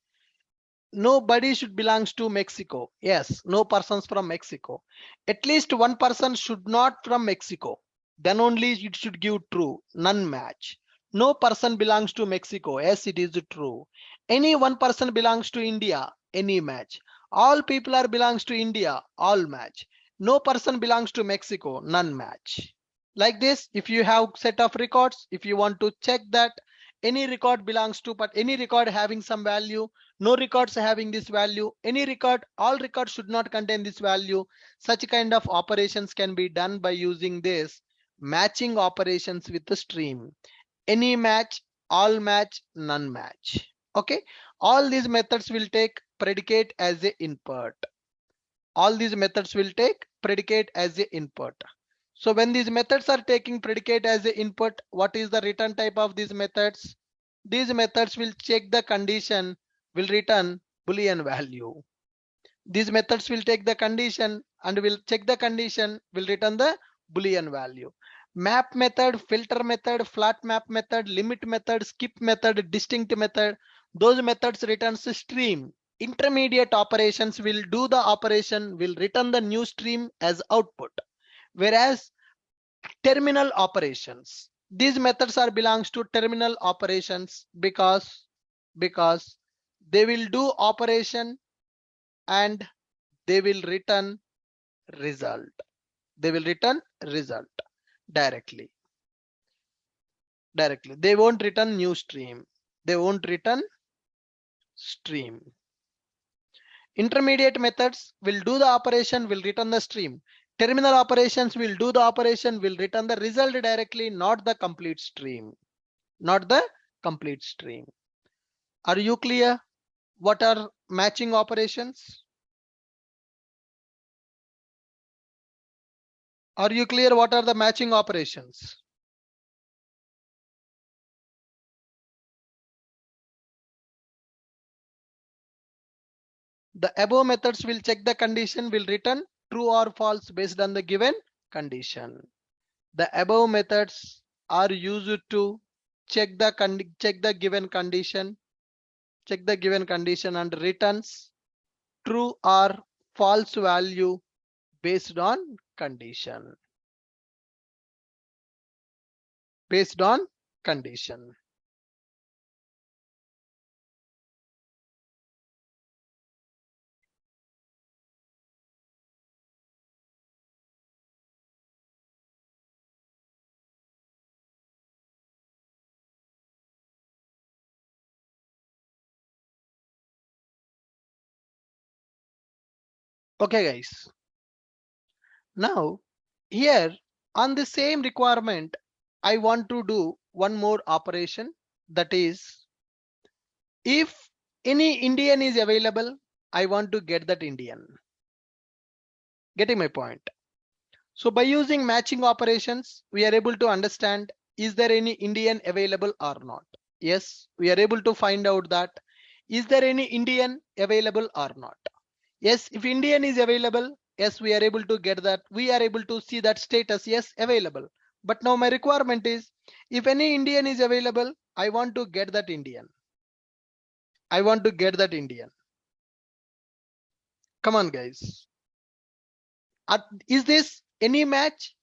Nobody should belongs to Mexico. Yes, no persons from Mexico. At least one person should not from Mexico. Then only it should give true. None match. No person belongs to Mexico. Yes, it is true. Any one person belongs to India. Any match. All people are belongs to India. All match. No person belongs to Mexico. None match. Like this, if you have set of records, if you want to check that any record belongs to, but any record having some value, no records having this value, any record, all records should not contain this value. Such kind of operations can be done by using this matching operations with the stream. Any match, all match, none match. Okay, all these methods will take predicate as a input. All these methods will take predicate as a input. So when these methods are taking predicate as a input, what is the return type of these methods? These methods will check the condition, will return Boolean value. These methods will take the condition and will check the condition, will return the Boolean value. Map method, filter method, flat map method, limit method, skip method, distinct method, those methods returns stream. Intermediate operations will do the operation, will return the new stream as output. Whereas terminal operations, these methods are belongs to terminal operations because they will do operation and they will return result. They will return result directly. They won't return new stream. They won't return stream. Intermediate methods will do the operation, will return the stream. Terminal operations will do the operation, will return the result directly, not the complete stream. Not the complete stream. Are you clear? What are matching operations? Are you clear what are the matching operations? The above methods will check the condition, will return true or false based on the given condition. The above methods are used to check the given condition, and returns true or false value based on condition. Based on condition. Okay guys, now here on the same requirement I want to do one more operation, that is if any Indian is available, I want to get that Indian. Getting my point? So by using matching operations we are able to understand is there any Indian available or not. Yes, we are able to find out that Is there any Indian available or not? Yes, if Indian is available, yes, we are able to get that. We are able to see that status, yes, available. But now my requirement is, if any Indian is available, I want to get that Indian. I want to get that Indian. Come on, guys. Is this any match?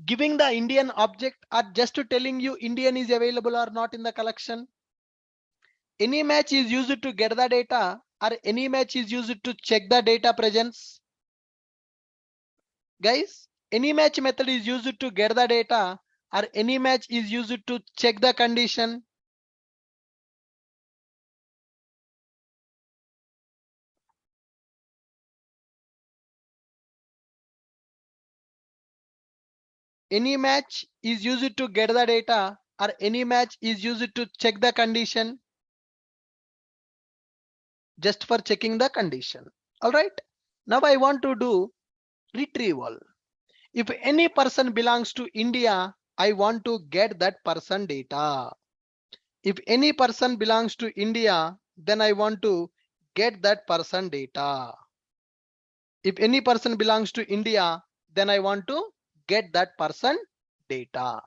Giving the Indian object or just telling you Indian is available or not in the collection? Any match is used to get the data, or any match is used to check the data presence? Guys, any match method is used to get the data, or any match is used to check the condition? Any match is used to get the data, or any match is used to check the condition? Just for checking the condition. All right. Now I want to do retrieval. If any person belongs to India, I want to get that person data. If any person belongs to India, then I want to get that person data. If any person belongs to India, then I want to get that person data.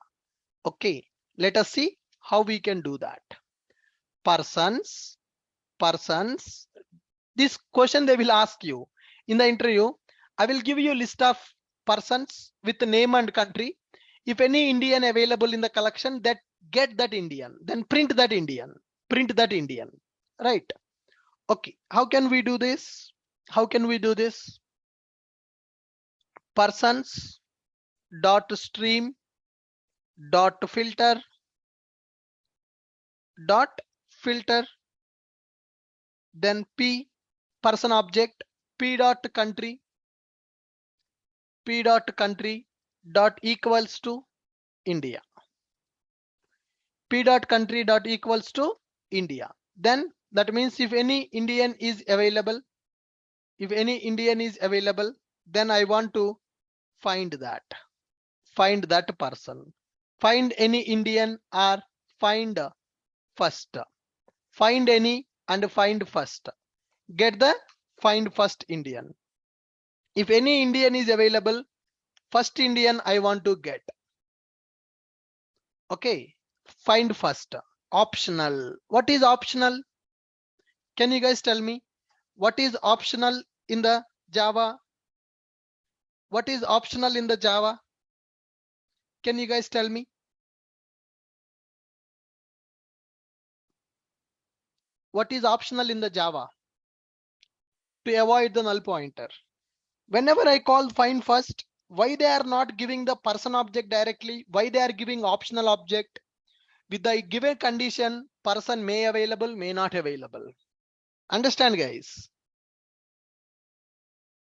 Okay, let us see how we can do that. Persons. This question they will ask you in the interview. I will give you a list of persons with name and country. If any Indian available in the collection, that get that Indian, then print that Indian, right? Okay, how can we do this? Persons dot stream dot filter then p person object p dot country dot equals to India. P dot country dot equals to India. Then that means if any Indian is available, then I want to find that person. Find any Indian or find first. Find any and find first. Get the find first Indian. If any Indian is available, first Indian I want to get. Okay, find first. Optional. What is optional? Can you guys tell me what is optional in the Java? What is optional in the Java? Can you guys tell me? What is optional in the Java? To avoid the null pointer. Whenever I call find first, why they are not giving the person object directly? Why they are giving optional object? With the given condition, person may available, may not available. Understand, guys?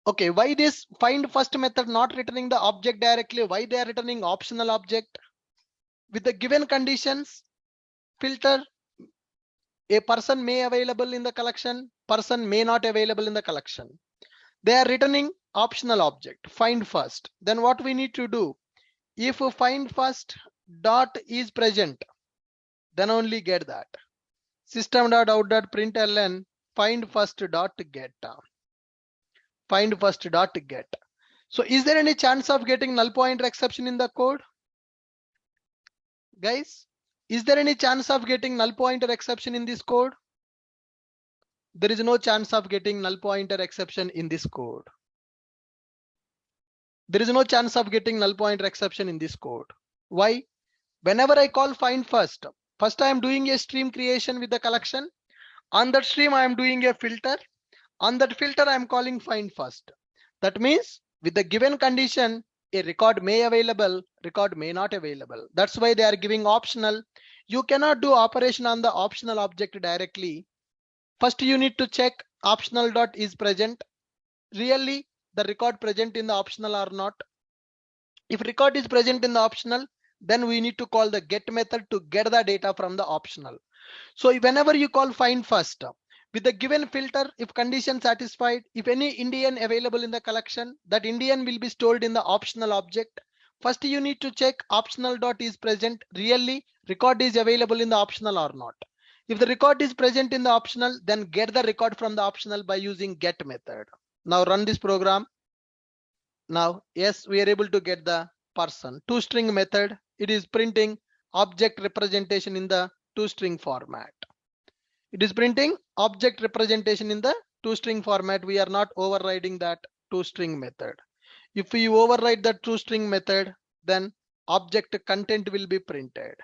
Okay, why this find first method not returning the object directly? Why they are returning optional object? With the given conditions, filter a person may available in the collection, person may not available in the collection. They are returning optional object, find first. Then what we need to do? If find first dot is present, then only get that. System.out.println find first dot get. Find first dot get. So is there any chance of getting null pointer exception in the code? Guys, is there any chance of getting null pointer exception in this code? There is no chance of getting null pointer exception in this code. There is no chance of getting null pointer exception in this code. Why? Whenever I call find first I am doing a stream creation with the collection. On that stream, I am doing a filter. On that filter, I am calling find first. That means with the given condition, a record may available, record may not available. That's why they are giving optional. You cannot do operation on the optional object directly. First, you need to check optional dot is present. Really, the record present in the optional or not. If record is present in the optional, then we need to call the get method to get the data from the optional. So whenever you call find first, with the given filter, if condition satisfied, if any Indian available in the collection, that Indian will be stored in the optional object. First, you need to check optional dot is present. Really, record is available in the optional or not. If the record is present in the optional, then get the record from the optional by using get method. Now run this program. Now, yes, we are able to get the person. ToString method, it is printing object representation in the ToString format. It is printing object representation in the ToString format. We are not overriding that ToString method. If we override the ToString method, then object content will be printed.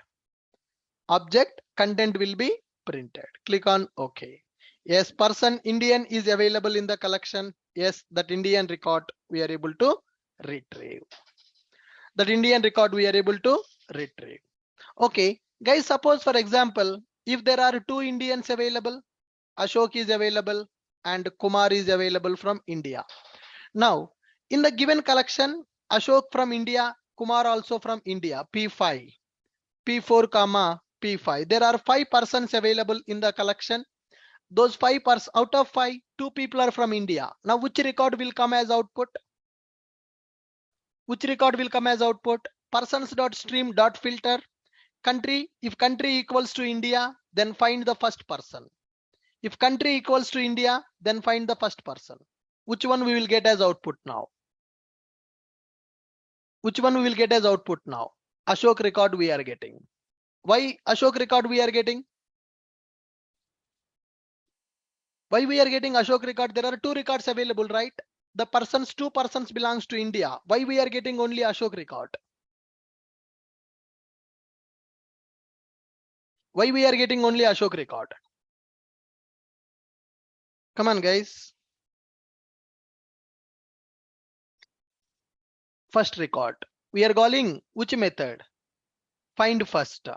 Object content will be printed. Click on OK. Yes, person Indian is available in the collection. Yes, that Indian record we are able to retrieve. That Indian record we are able to retrieve. Okay, guys, suppose for example, if there are two Indians available, Ashok is available and Kumar is available from India. Now, in the given collection, Ashok from India, Kumar also from India, P5, P4, comma, P5. There are 5 persons available in the collection. Those 5 persons, out of 5, 2 people are from India. Now, which record will come as output? Which record will come as output? Persons.stream.filter. Country, if country equals to India, then find the first person. If country equals to India, then find the first person. Which one we will get as output now? Which one we will get as output now? Ashok record we are getting. Why Ashok record we are getting? Why we are getting Ashok record? There are 2 records available, right? The persons, 2 persons belongs to India. Why we are getting only Ashok record? Why we are getting only Ashok record? Come on, guys. First record. We are calling which method? Find first.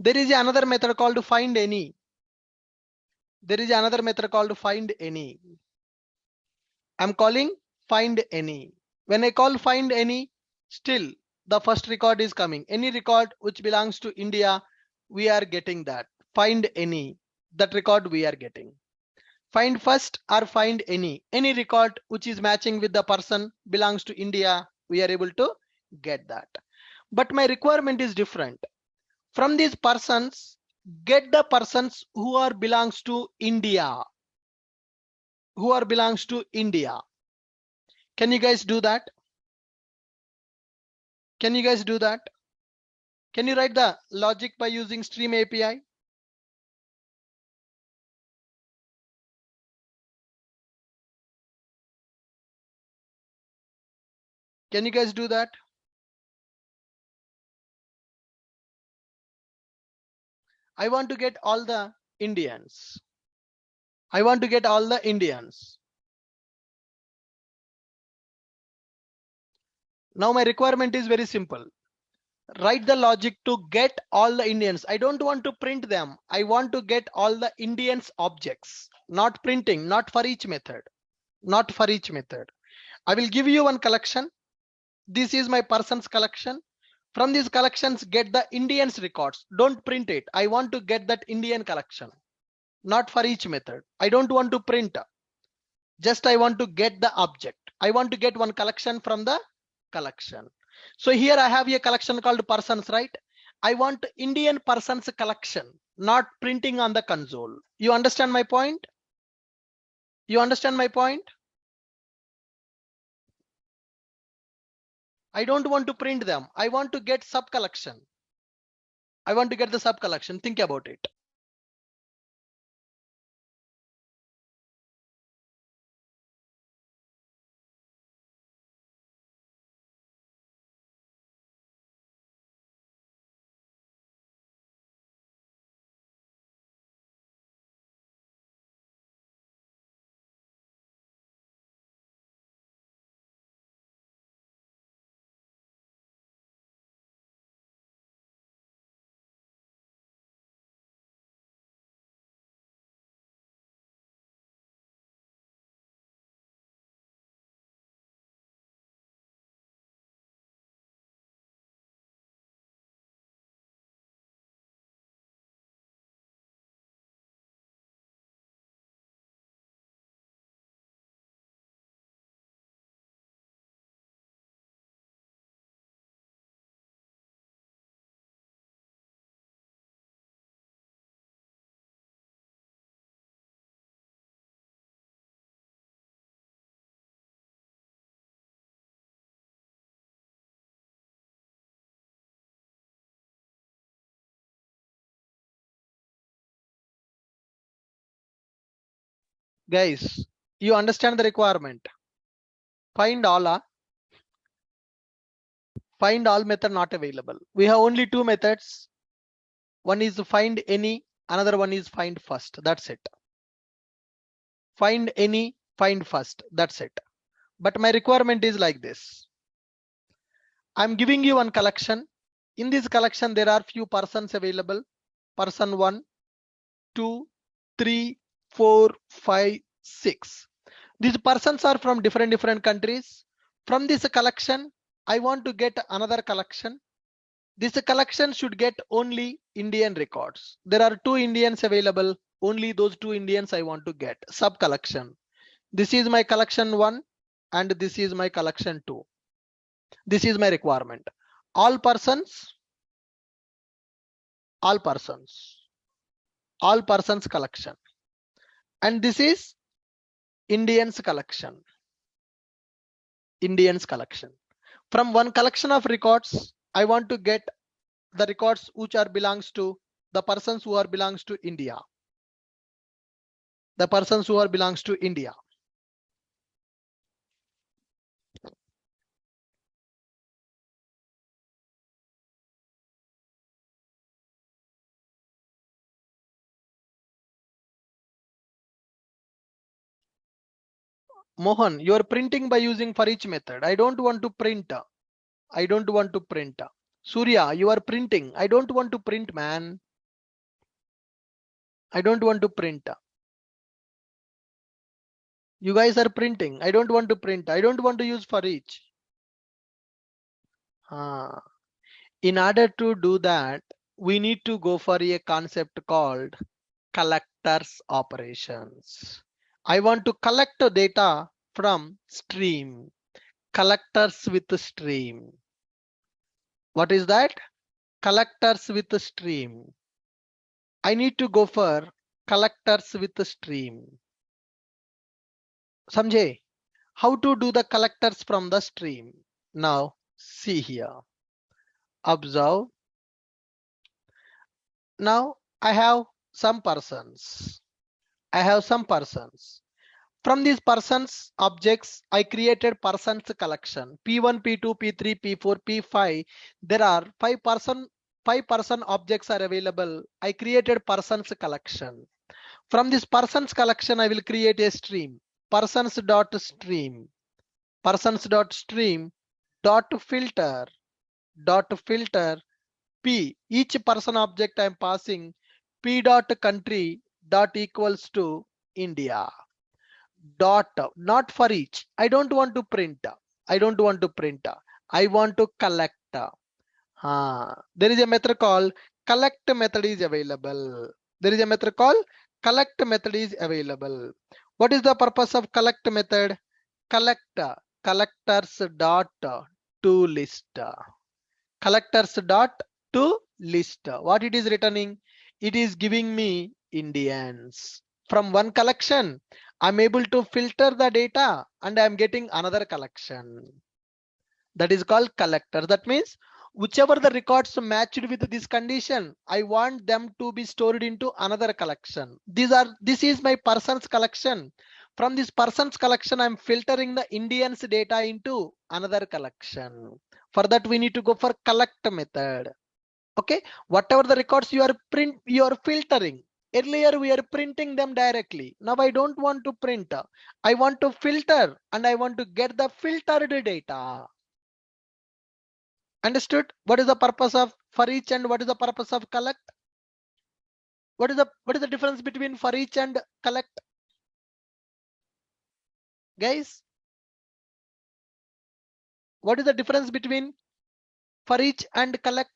There is another method called find any. There is another method called find any. I'm calling find any. When I call find any, still the first record is coming. Any record which belongs to India, we are getting that. Find any, that record we are getting. Find first or find any record which is matching with the person belongs to India, we are able to get that. But my requirement is different. From these persons, get the persons who are belongs to India. Who are belongs to India. Can you guys do that? Can you guys do that? Can you write the logic by using Stream API? Can you guys do that? I want to get all the Indians. I want to get all the Indians. Now my requirement is very simple. Write the logic to get all the Indians. I don't want to print them. I want to get all the Indians objects, not printing, not for each method, not for each method. I will give you one collection. This is my persons collection. From these collections, get the Indians records. Don't print it. I want to get that Indian collection, not for each method. I don't want to print. Just I want to get the object. I want to get one collection from the collection. So here I have a collection called persons, right? I want Indian persons collection, not printing on the console. You understand my point? You understand my point? I don't want to print them. I want to get sub collection. I want to get the sub collection. Think about it. Guys, you understand the requirement. Find all method not available. We have only two methods. One is find any, another one is find first. That's it. Find any, find first. That's it. But my requirement is like this. I'm giving you one collection. In this collection, there are few persons available. Person 1, 2, 3, 4, 5, 6. These persons are from different countries. From this collection, I want to get another collection. This collection should get only Indian records. There are 2 Indians available. Only those 2 Indians I want to get. Sub collection. This is my collection 1 and this is my collection 2. This is my requirement. All persons collection. And this is Indians collection. From one collection of records, I want to get the records which are belongs to the persons who are belongs to India. The persons who are belongs to India. Mohan, you are printing by using for each method. I don't want to print. Surya, you are printing. I don't want to print, man. I don't want to print. You guys are printing. I don't want to print. I don't want to use for each. In order to do that, we need to go for a concept called collectors operations. I want to collect data from stream. Collectors with stream. What is that? Collectors with stream. I need to go for collectors with stream. Samjhe? How to do the collectors from the stream? Now see here. Observe. Now I have some persons. From these persons objects, I created persons collection. P1, P2, P3, P4, P5. There are 5 person objects are available. I created persons collection. From this persons collection, I will create a stream. Persons.stream. Persons.stream dot filter P. Each person object I am passing P dot country dot equals to India. Dot, not for each. I don't want to print. I want to collect. There is a method called collect method is available. What is the purpose of collect method? Collectors dot to list. Collectors dot to list. What it is returning? It is giving me Indians. From one collection, I'm able to filter the data and I'm getting another collection. That is called collector. That means whichever the records matched with this condition, I want them to be stored into another collection. This is my persons collection. From this persons collection, I'm filtering the Indians data into another collection. For that, we need to go for collect method. Okay, whatever the records you are filtering. Earlier we are printing them directly. Now I don't want to print. I want to filter and I want to get the filtered data. Understood? What is the purpose of for each and what is the purpose of collect? What is the difference between for each and collect? Guys, what is the difference between for each and collect?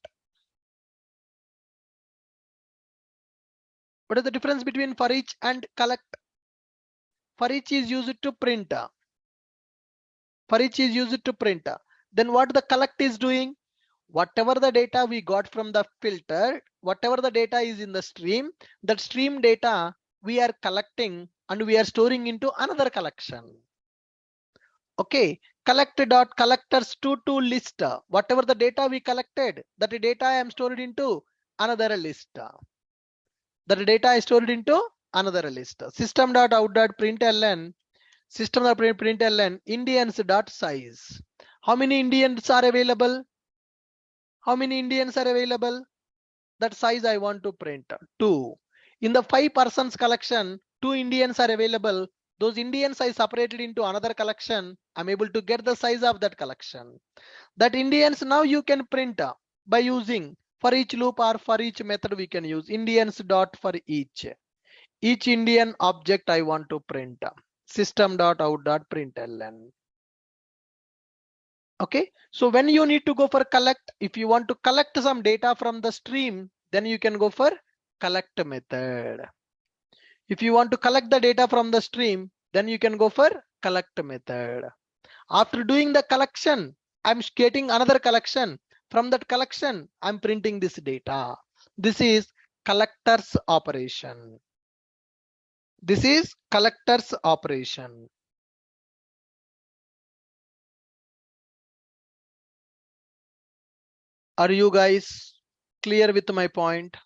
What is the difference between for each and collect? For each is used to print. Then what the collect is doing? Whatever the data we got from the filter, whatever the data is in the stream, that stream data we are collecting and we are storing into another collection. Okay, collect.collectors to list. Whatever the data we collected, that data I am stored into another list. That data is stored into another list. System.out.println, system.println Indians.size. How many Indians are available? How many Indians are available? That size I want to print. 2. In the 5 persons collection, 2 Indians are available. Those Indians I separated into another collection. I'm able to get the size of that collection. That Indians now you can print by using for each loop or for each method we can use Indians dot for each Indian object I want to print. System.out.println. Okay, so when you need to go for collect, if you want to collect some data from the stream, then you can go for collect method. If you want to collect the data from the stream, then you can go for collect method. After doing the collection, I'm getting another collection. From that collection, I'm printing this data. This is collectors operation. This is collectors operation. Are you guys clear with my point?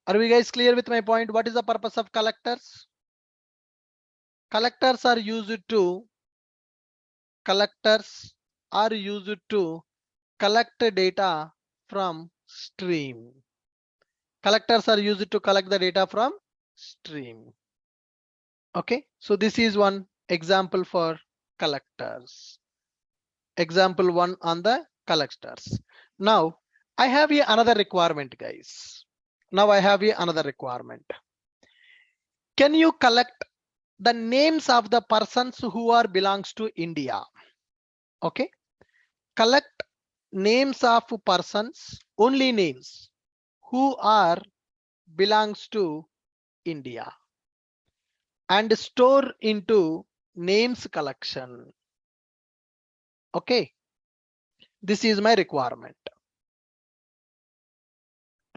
Are we guys clear with my point? What is the purpose of collectors? Collectors are used to collect data from stream. Collectors are used to collect the data from stream. Okay, so this is one example for collectors. Example 1 on the collectors. Now I have here another requirement, guys. Now I have here another requirement. Can you collect the names of the persons who are belongs to India? Okay, collect names of persons, only names who are belongs to India and store into names collection. Okay, this is my requirement.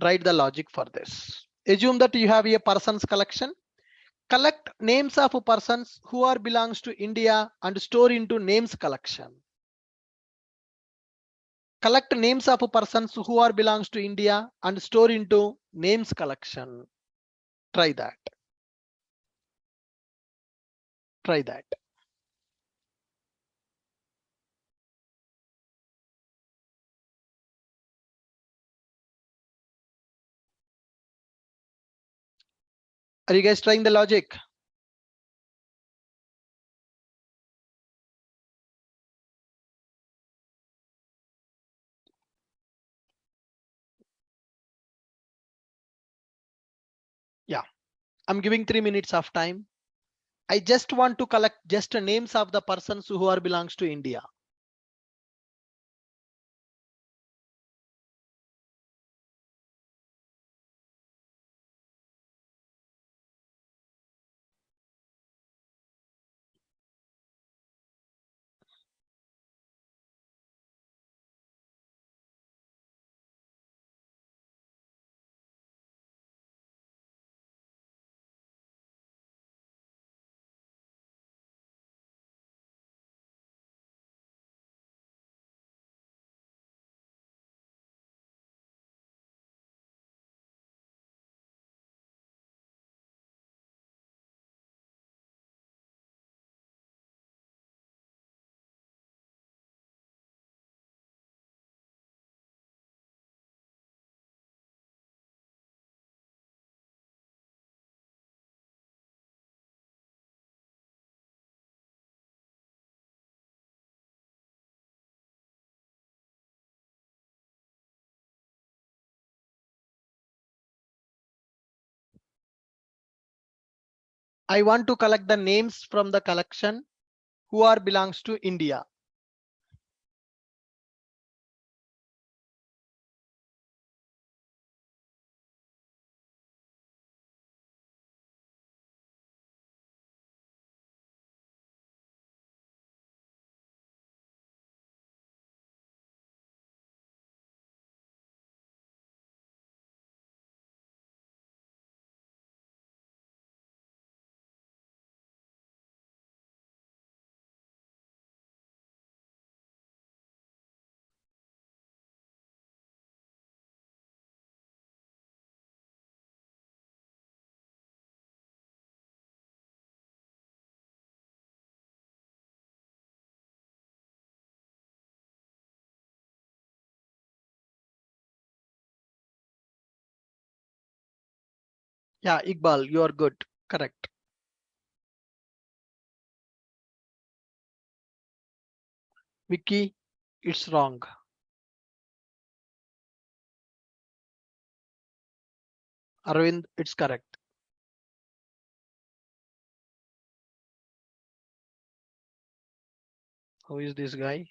Write the logic for this. Assume that you have a persons collection. Collect names of persons who are belongs to India and store into names collection. Collect names of persons who are belongs to India and store into names collection. Try that. Try that. Are you guys trying the logic? Yeah, I'm giving 3 minutes of time. I just want to collect just names of the persons who are belongs to India. I want to collect the names from the collection who are belongs to India. Yeah, Iqbal, you are good. Correct. Vicky, it's wrong. Arvind, it's correct. Who is this guy?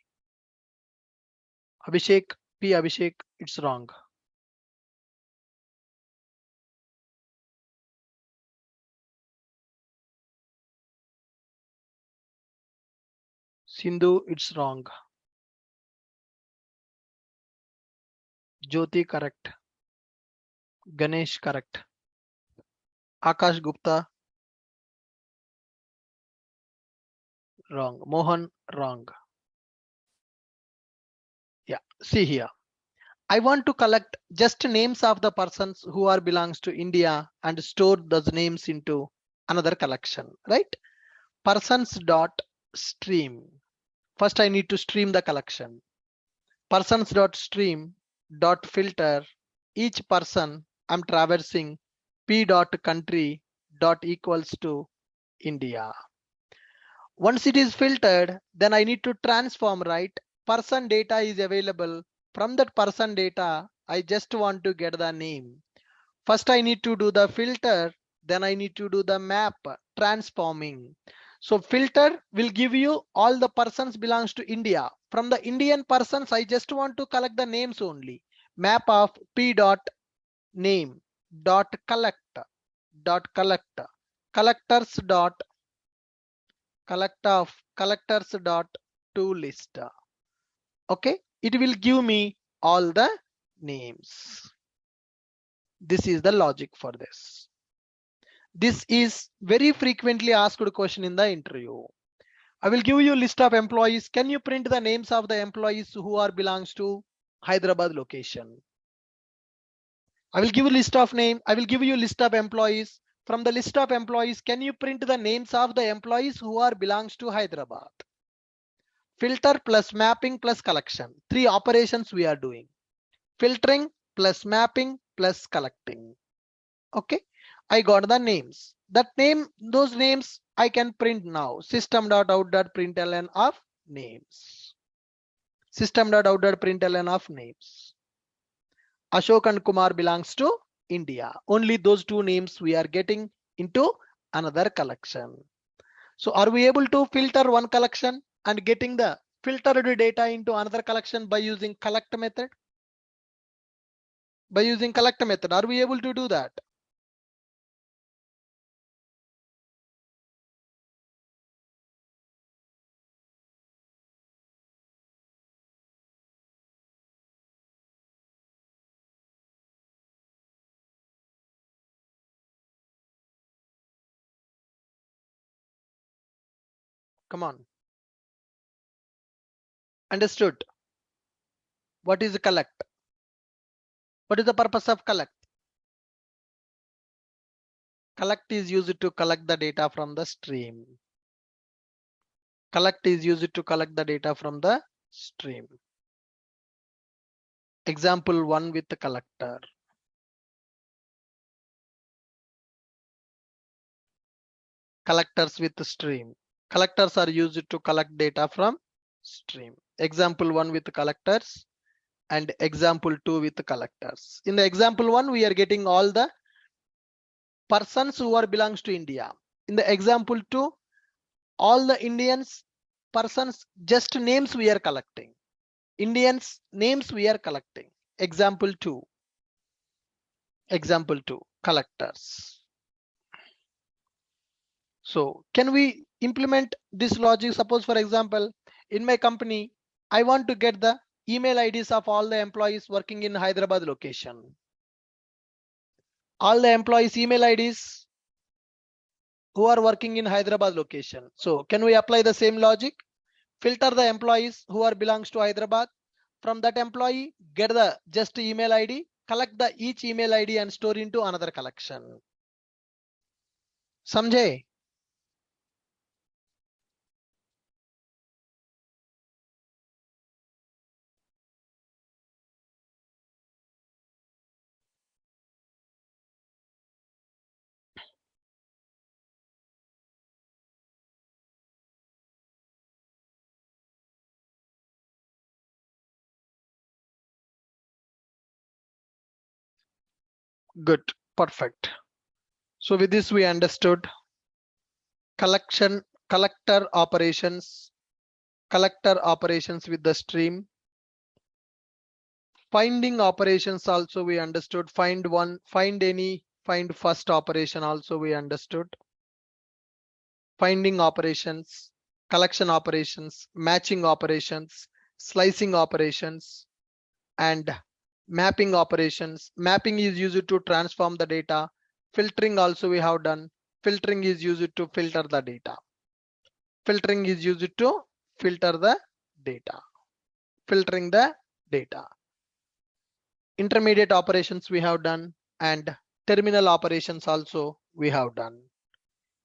Abhishek, P. Abhishek, it's wrong. Sindhu, it's wrong. Jyoti, correct. Ganesh, correct. Akash Gupta, wrong. Mohan, wrong. Yeah, see here. I want to collect just names of the persons who are belongs to India and store those names into another collection, right? Persons dot stream. First, I need to stream the collection. Persons dot stream dot filter. Each person I'm traversing p dot country dot equals to India. Once it is filtered, then I need to transform, right? Person data is available. From that person data, I just want to get the name. First, I need to do the filter, then I need to do the map transforming. So filter will give you all the persons belongs to India. From the Indian persons, I just want to collect the names only. Map of p dot name dot collect collectors dot collectors dot to list. Okay, it will give me all the names. This is the logic for this. This is very frequently asked question in the interview. I will give you a list of employees. Can you print the names of the employees who are belongs to Hyderabad location? I will give you a list of name. I will give you a list of employees. From the list of employees, can you print the names of the employees who are belongs to Hyderabad? Filter plus mapping plus collection. Three operations we are doing. Filtering plus mapping plus collecting. Okay, I got the names. Those names I can print now. System.out.println of names. System.out.println of names. Ashok and Kumar belongs to India. Only those two names we are getting into another collection. So are we able to filter one collection and getting the filtered data into another collection by using collect method? By using collect method, are we able to do that? Come on. Understood. What is collect? What is the purpose of collect? Collect is used to collect the data from the stream. Collect is used to collect the data from the stream. Example 1 with the collector. Collectors with the stream. Collectors are used to collect data from stream. Example 1 with the collectors and example 2 with the collectors. In the example 1, we are getting all the persons who are belongs to India. In the example 2, all the Indians persons just names we are collecting. Indians names we are collecting. Example 2. Example 2, collectors. So can we implement this logic? Suppose for example, in my company, I want to get the email IDs of all the employees working in Hyderabad location. All the employees email IDs who are working in Hyderabad location. So can we apply the same logic? Filter the employees who are belongs to Hyderabad. From that employee, get the just email ID, collect the each email ID and store into another collection. समझे? Good, perfect. So with this we understood collector operations with the stream. Finding operations also we understood. Find one, find any, find first operation also we understood. Finding operations, collection operations, matching operations, slicing operations, and mapping operations. Mapping is used to transform the data. Filtering also we have done. Filtering is used to filter the data. Filtering is used to filter the data. Filtering the data. Intermediate operations we have done, and terminal operations also we have done.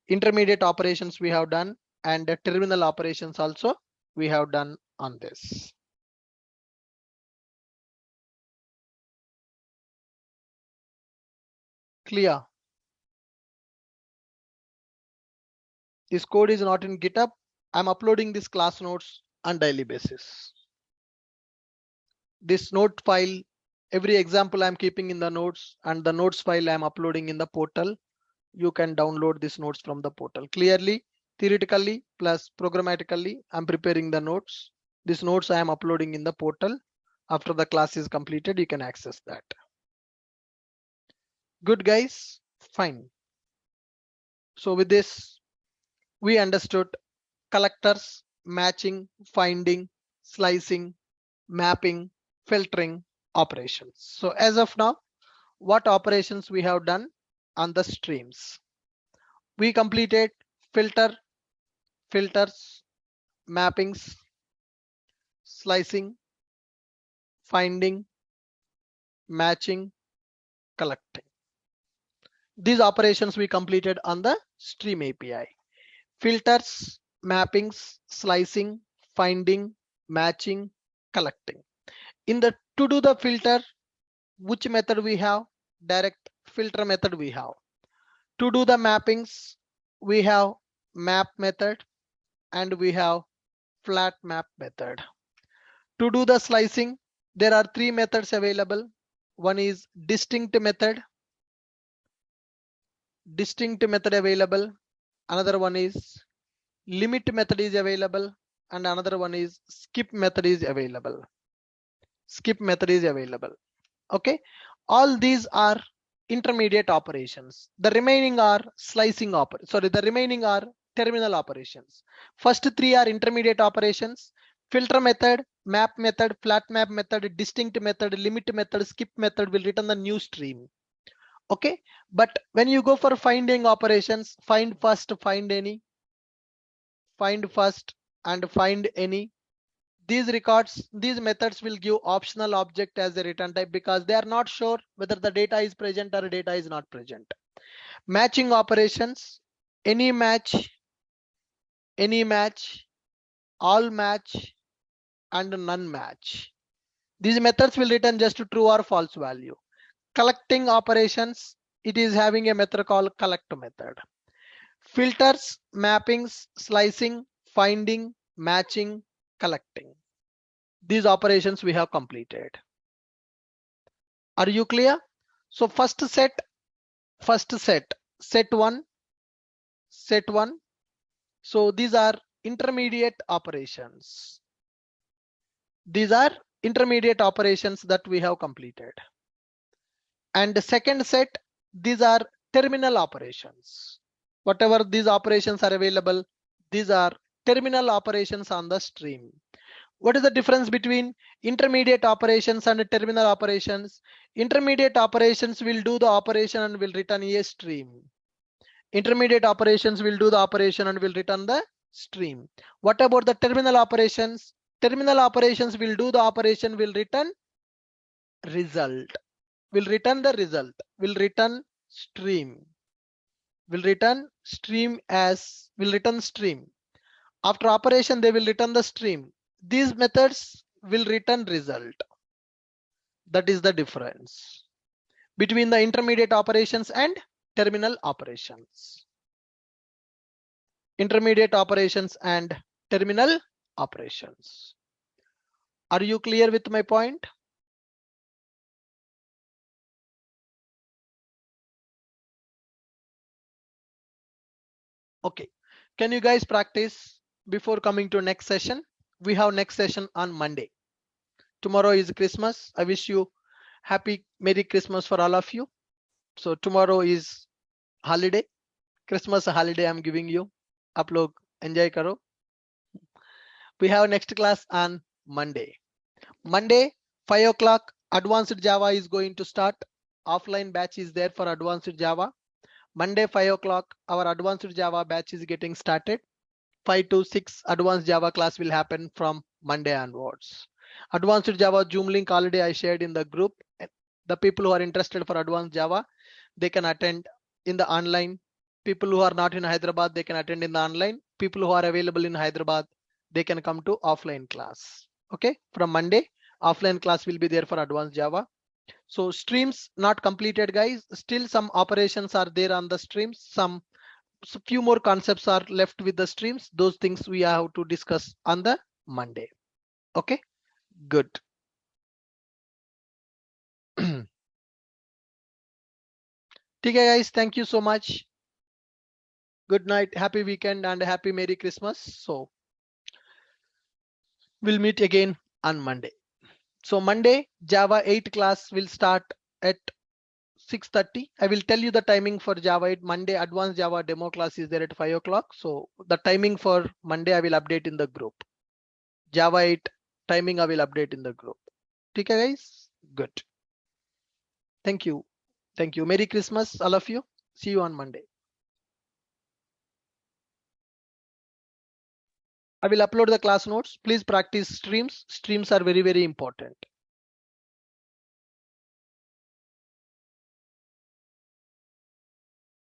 Intermediate operations we have done, and terminal operations also we have done on this. Clear? This code is not in GitHub. I'm uploading this class notes on daily basis. This note file, every example I'm keeping in the notes, and the notes file I'm uploading in the portal. You can download these notes from the portal. Clearly, theoretically plus programmatically, I'm preparing the notes. These notes I am uploading in the portal. After the class is completed, you can access that. Good guys, fine. So with this, we understood collectors, matching, finding, slicing, mapping, filtering operations. So as of now, what operations we have done on the streams? We completed filters, mappings, slicing, finding, matching, collecting. These operations we completed on the stream API. Filters, mappings, slicing, finding, matching, collecting. To do the filter, which method we have? Direct filter method we have. To do the mappings, we have map method and we have flat map method. To do the slicing, there are three methods available. One is distinct method available. Another one is limit method is available, and another one is skip method is available. Okay, all these are intermediate operations. The remaining are the remaining are terminal operations. First three are intermediate operations: filter method, map method, flat map method, distinct method, limit method, skip method will return the new stream. Okay, but when you go for finding operations, find first, find any, find first and find any. These methods will give optional object as a return type because they are not sure whether the data is present or data is not present. Matching operations, any match, all match, and none match. These methods will return just true or false value. Collecting operations, it is having a method called collect method. Filters, mappings, slicing, finding, matching, collecting. These operations we have completed. Are you clear? So first set one. So these are intermediate operations. These are intermediate operations that we have completed. And the second set, these are terminal operations. Whatever these operations are available, these are terminal operations on the stream. What is the difference between intermediate operations and terminal operations? Intermediate operations will do the operation and will return a stream. Intermediate operations will do the operation and will return the stream. What about the terminal operations? Terminal operations will do the operation, will return result, will return the result, will return stream, will return stream. After operation, they will return the stream. These methods will return result. That is the difference between the intermediate operations and terminal operations. Intermediate operations and terminal operations. Are you clear with my point? Okay, can you guys practice before coming to next session? We have next session on Monday. Tomorrow is Christmas. I wish you happy Merry Christmas for all of you. So tomorrow is holiday, Christmas holiday I'm giving you. आप लोग enjoy करो. We have next class on Monday. Monday, 5 o'clock, Advanced Java is going to start. Offline batch is there for Advanced Java. Monday, 5 o'clock, our Advanced Java batch is getting started. 5 to 6 Advanced Java class will happen from Monday onwards. Advanced Java Zoom link already I shared in the group. The people who are interested for Advanced Java, they can attend in the online. People who are not in Hyderabad, they can attend in the online. People who are available in Hyderabad, they can come to offline class. Okay, from Monday, offline class will be there for Advanced Java. So streams not completed, guys. Still some operations are there on the streams. Some few more concepts are left with the streams. Those things we have to discuss on the Monday. Okay, good. Okay, guys, thank you so much. Good night, happy weekend, and happy Merry Christmas. So we'll meet again on Monday. So Monday, Java 8 class will start at 6:30. I will tell you the timing for Java 8. Monday Advanced Java demo class is there at 5 o'clock. So the timing for Monday I will update in the group. Java 8 timing I will update in the group. Okay, guys, good. Thank you. Thank you. Merry Christmas, all of you. See you on Monday. I will upload the class notes. Please practice streams. Streams are very, very important.